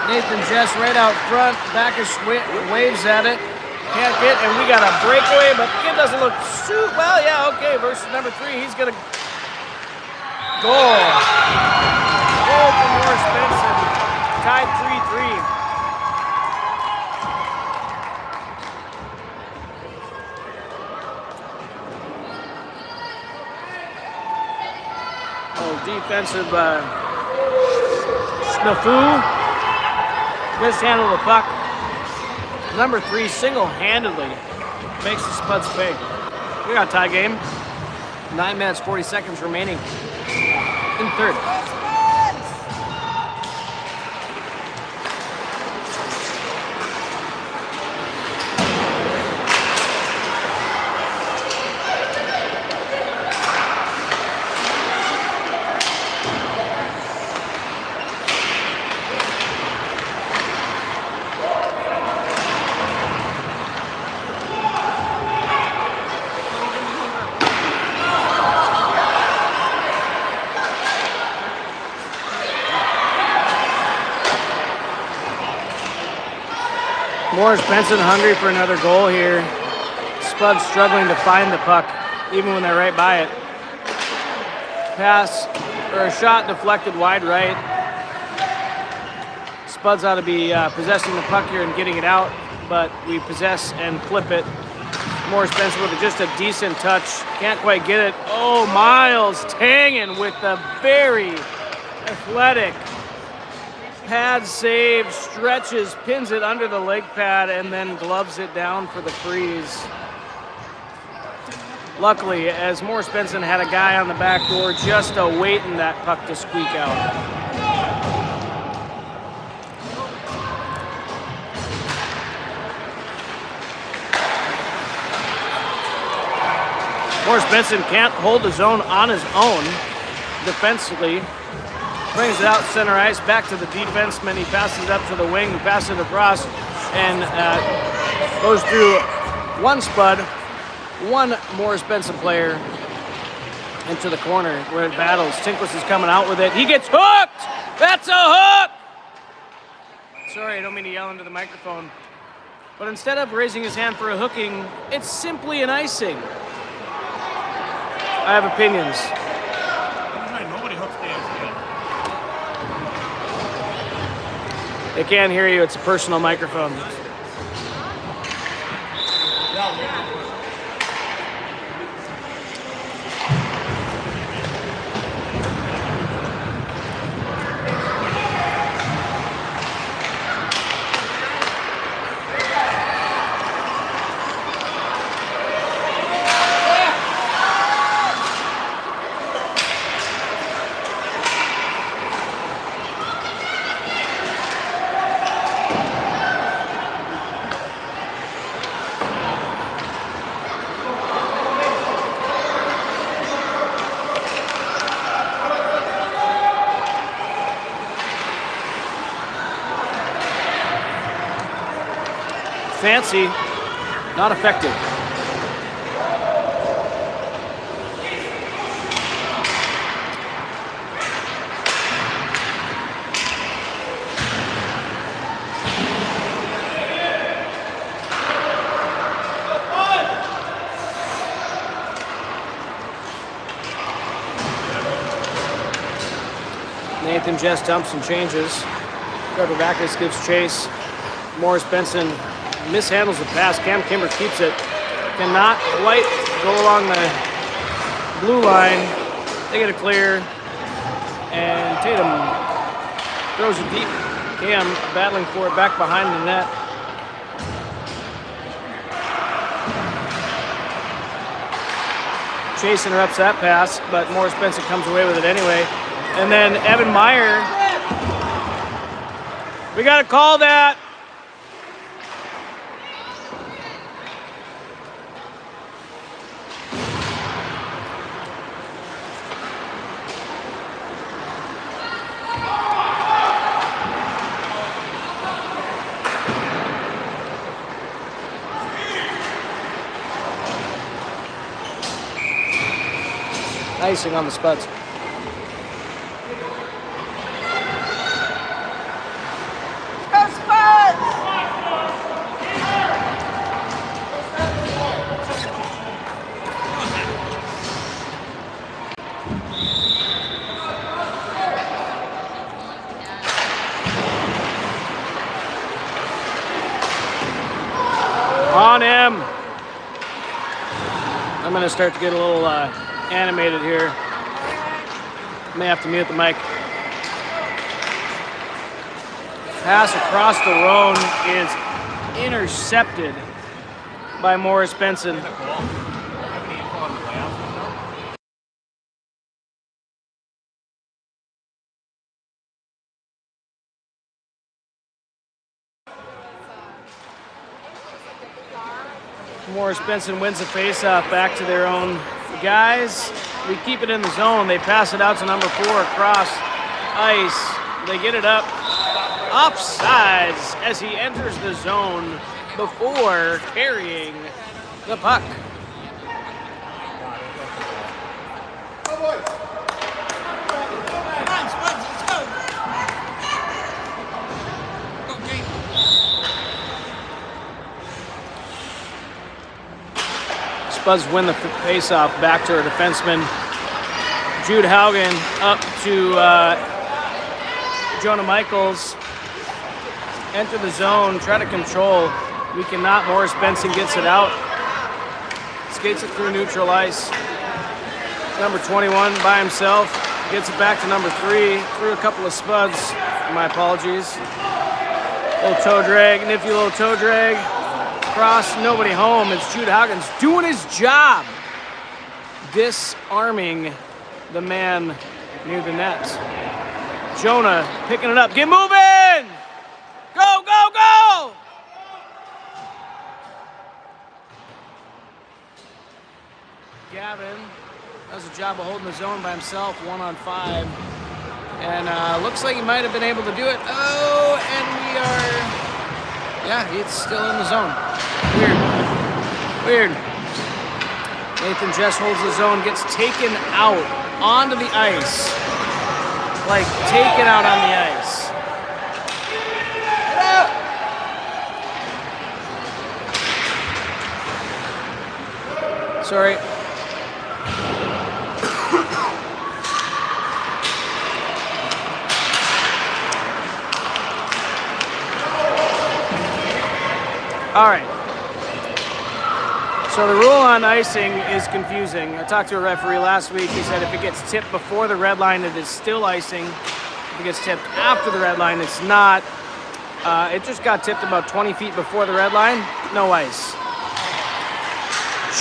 Speaker 2: Nathan Jess right out front, Backus waves at it, can't get, and we got a breakaway, but the kid doesn't look well, yeah, okay, versus number 3, he's gonna goal. Goal for Morris Benson. Tied 3-3. Oh, defensive snafu. Mishandled the puck. Number 3 single-handedly makes the Spuds pay. We got a tie game. 9 minutes, 40 seconds remaining in third. Morris Benson hungry for another goal here. Spuds struggling to find the puck, even when they're right by it. Pass, or a shot deflected wide right. Spuds ought to be possessing the puck here and getting it out, but we possess and flip it. Morris Benson with just a decent touch. Can't quite get it. Oh, Miles Tangen with the very athletic pad save, stretches, pins it under the leg pad, and then gloves it down for the freeze. Luckily, as Morris Benson had a guy on the back door just awaiting that puck to squeak out. Morris Benson can't hold his own on his own defensively. Brings it out center ice, back to the defenseman. He passes up to the wing, passes it across, and goes through one Spud, one Morris Benson player into the corner where it battles. Tinkless is coming out with it. He gets hooked! That's a hook! Sorry, I don't mean to yell into the microphone. But instead of raising his hand for a hooking, it's simply an icing. I have opinions.
Speaker 3: Nobody hooks the ice.
Speaker 2: They can't hear you, it's a personal microphone. Fancy, not effective. Nathan Jess dumps and changes. Trevor Backus gives chase. Morris Benson mishandles the pass. Cam Kimber keeps it. Cannot quite go along the blue line. They get a clear. And Tatum throws it deep. Cam battling for it back behind the net. Chase interrupts that pass, but Morris Benson comes away with it anyway. And then Evan Meyer. We got to call that. Icing on the Spuds.
Speaker 4: Go Spuds!
Speaker 2: On him. I'm going to start to get a little animated here. May have to mute the mic. Pass across the Rhone is intercepted by Morris Benson. Morris Benson wins the faceoff back to their own guys. We keep it in the zone. They pass it out to number 4 across ice. They get it up offsides as he enters the zone before carrying the puck. Spuds win the face-off back to our defenseman. Jude Haugen up to Jonah Michaels. Enter the zone, try to control. We cannot. Morris Benson gets it out. Skates it through neutral ice. Number 21 by himself. Gets it back to number 3. Through a couple of Spuds. My apologies. Little toe drag, nifty little toe drag. Cross, nobody home. It's Jude Haugen's doing his job. Disarming the man near the net. Jonah picking it up. Get moving! Go, go, go! Gavin does a job of holding the zone by himself, 1-on-5. And looks like he might have been able to do it. Oh, and we are... Yeah, he's still in the zone. Weird. Nathan Jess holds the zone, gets taken out onto the ice. Like, taken out on the ice. Sorry. All right. So the rule on icing is confusing. I talked to a referee last week. He said if it gets tipped before the red line, it is still icing. If it gets tipped after the red line, it's not. It just got tipped about 20 feet before the red line. No ice.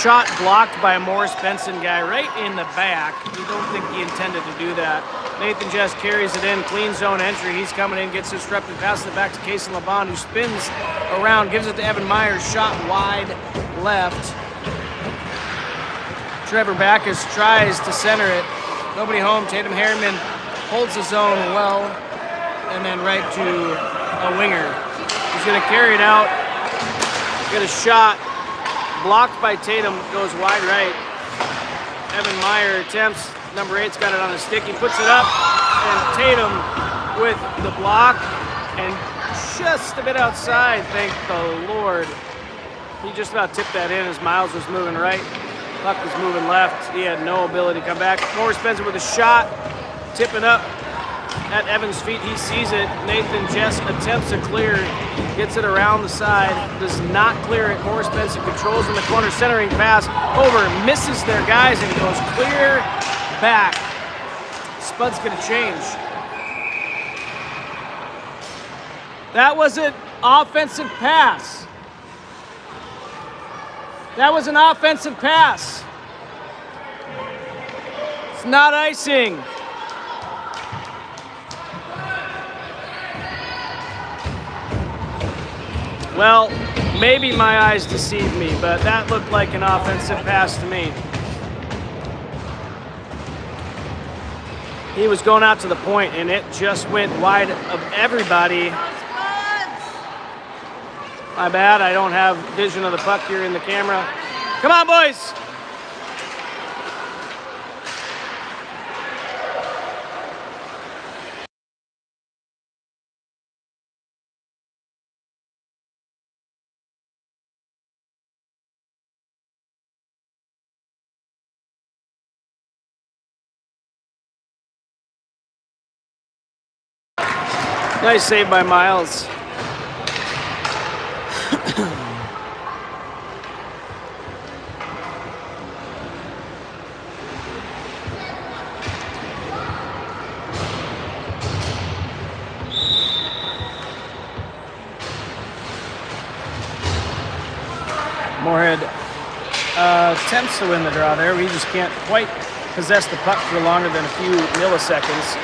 Speaker 2: Shot blocked by a Morris Benson guy right in the back. You don't think he intended to do that. Nathan Jess carries it in, clean zone entry. He's coming in, gets disrupted, passes it back to Kason Laban, who spins around, gives it to Evan Myers, shot wide left. Trevor Backus tries to center it. Nobody home. Tatum Harriman holds the zone well, and then right to a winger. He's going to carry it out, get a shot. Blocked by Tatum, goes wide right. Evan Meyer attempts. Number 8's got it on the stick. He puts it up, and Tatum with the block, and just a bit outside, thank the Lord. He just about tipped that in as Miles was moving right. Puck was moving left. He had no ability to come back. Morris Benson with a shot, tipping up. at Evan's feet. He sees it. Nathan Jess attempts to clear, gets it around the side, does not clear it. Morris Benson controls in the corner, centering pass over, misses their guys, and goes clear back. Spud's gonna change. That was an offensive pass. That was an offensive pass. It's not icing. Well, maybe my eyes deceived me, but that looked like an offensive pass to me. He was going out to the point, and it just went wide of everybody. My bad, I don't have vision of the puck here in the camera. Come on, boys! Nice save by Miles. Moorhead attempts to win the draw there. We just can't quite possess the puck for longer than a few milliseconds.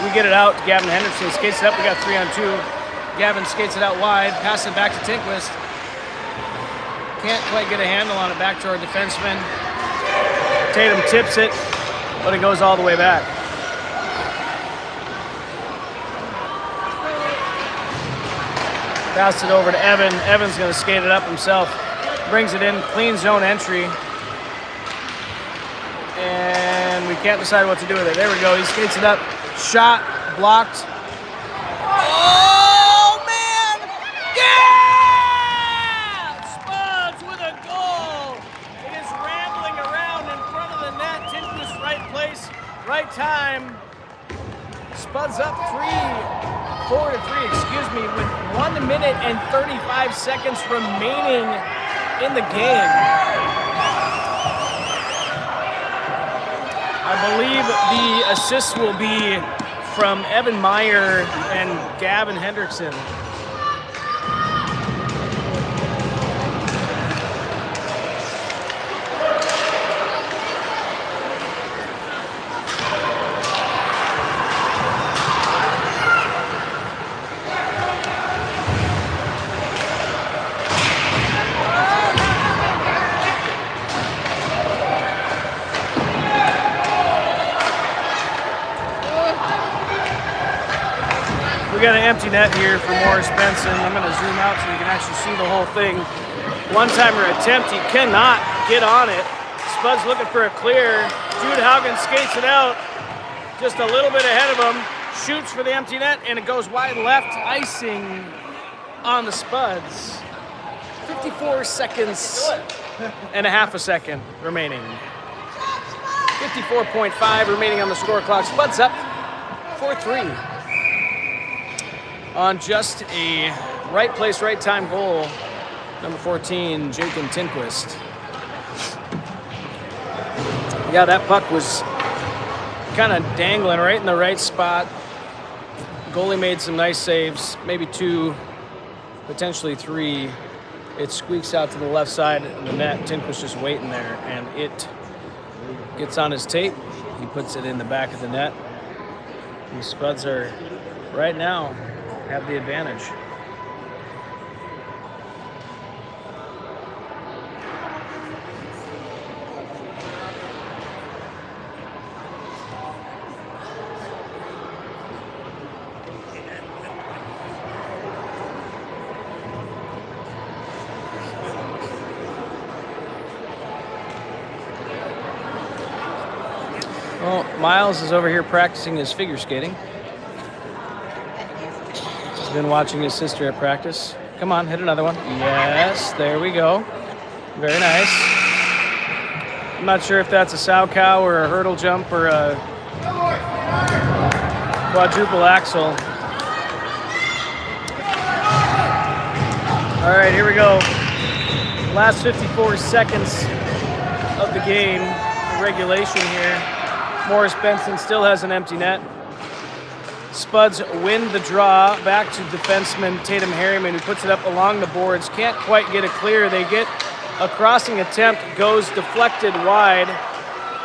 Speaker 2: We get it out. Gavin Henderson skates it up. We got 3-on-2. Gavin skates it out wide. Pass it back to Tinquist. Can't quite get a handle on it. Back to our defenseman. Tatum tips it, but it goes all the way back. Pass it over to Evan. Evan's going to skate it up himself. Brings it in. Clean zone entry. And we can't decide what to do with it. There we go. He skates it up. Shot blocked. Oh, man! Yeah! Spuds with a goal. It is rambling around in front of the net. Tinquist right place, right time. Spuds up 4-3, excuse me, with 1 minute and 35 seconds remaining in the game. I believe the assists will be from Evan Meyer and Gavin Hendrickson. We got an empty net here for Morris Benson. I'm going to zoom out so you can actually see the whole thing. One-timer attempt. He cannot get on it. Spud's looking for a clear. Jude Haugen skates it out just a little bit ahead of him. Shoots for the empty net, and it goes wide left. Icing on the Spuds. 54 seconds and a half a second remaining. 54.5 remaining on the score clock. Spuds up 4-3. On just a right place, right time goal. Number 14, Jacob Tinquist. Yeah, that puck was kind of dangling right in the right spot. Goalie made some nice saves, maybe 2, potentially 3. It squeaks out to the left side of the net. Tinquist just waiting there, and it gets on his tape. He puts it in the back of the net. The Spuds are right now have the advantage. Well, Miles is over here practicing his figure skating. He's been watching his sister at practice. Come on, hit another one. Yes, there we go. Very nice. I'm not sure if that's a sow cow or a hurdle jump or a quadruple axel. All right, here we go. Last 54 seconds of the game, the regulation here. Morris Benson still has an empty net. Spuds win the draw back to defenseman Tatum Harriman, who puts it up along the boards. Can't quite get it clear. They get a crossing attempt, goes deflected wide.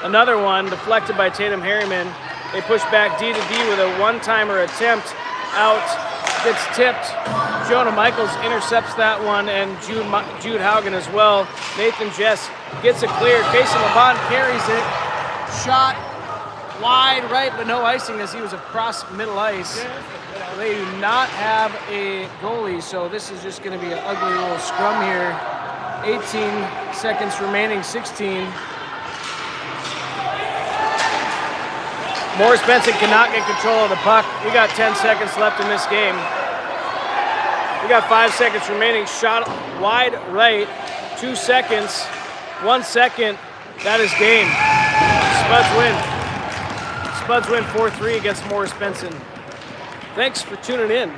Speaker 2: Another one deflected by Tatum Harriman. They push back D to D with a one-timer attempt. Out, gets tipped. Jonah Michaels intercepts that one, and Jude Haugen as well. Nathan Jess gets it clear. Casey LeBon carries it. Shot wide right, but no icing as he was across middle ice. They do not have a goalie, so this is just going to be an ugly little scrum here. 18 seconds remaining, 16. Morris Benson cannot get control of the puck. We got 10 seconds left in this game. We got 5 seconds remaining. Shot wide right, 2 seconds, 1 second. That is game. Spuds win 4-3 against Morris Benson. Thanks for tuning in.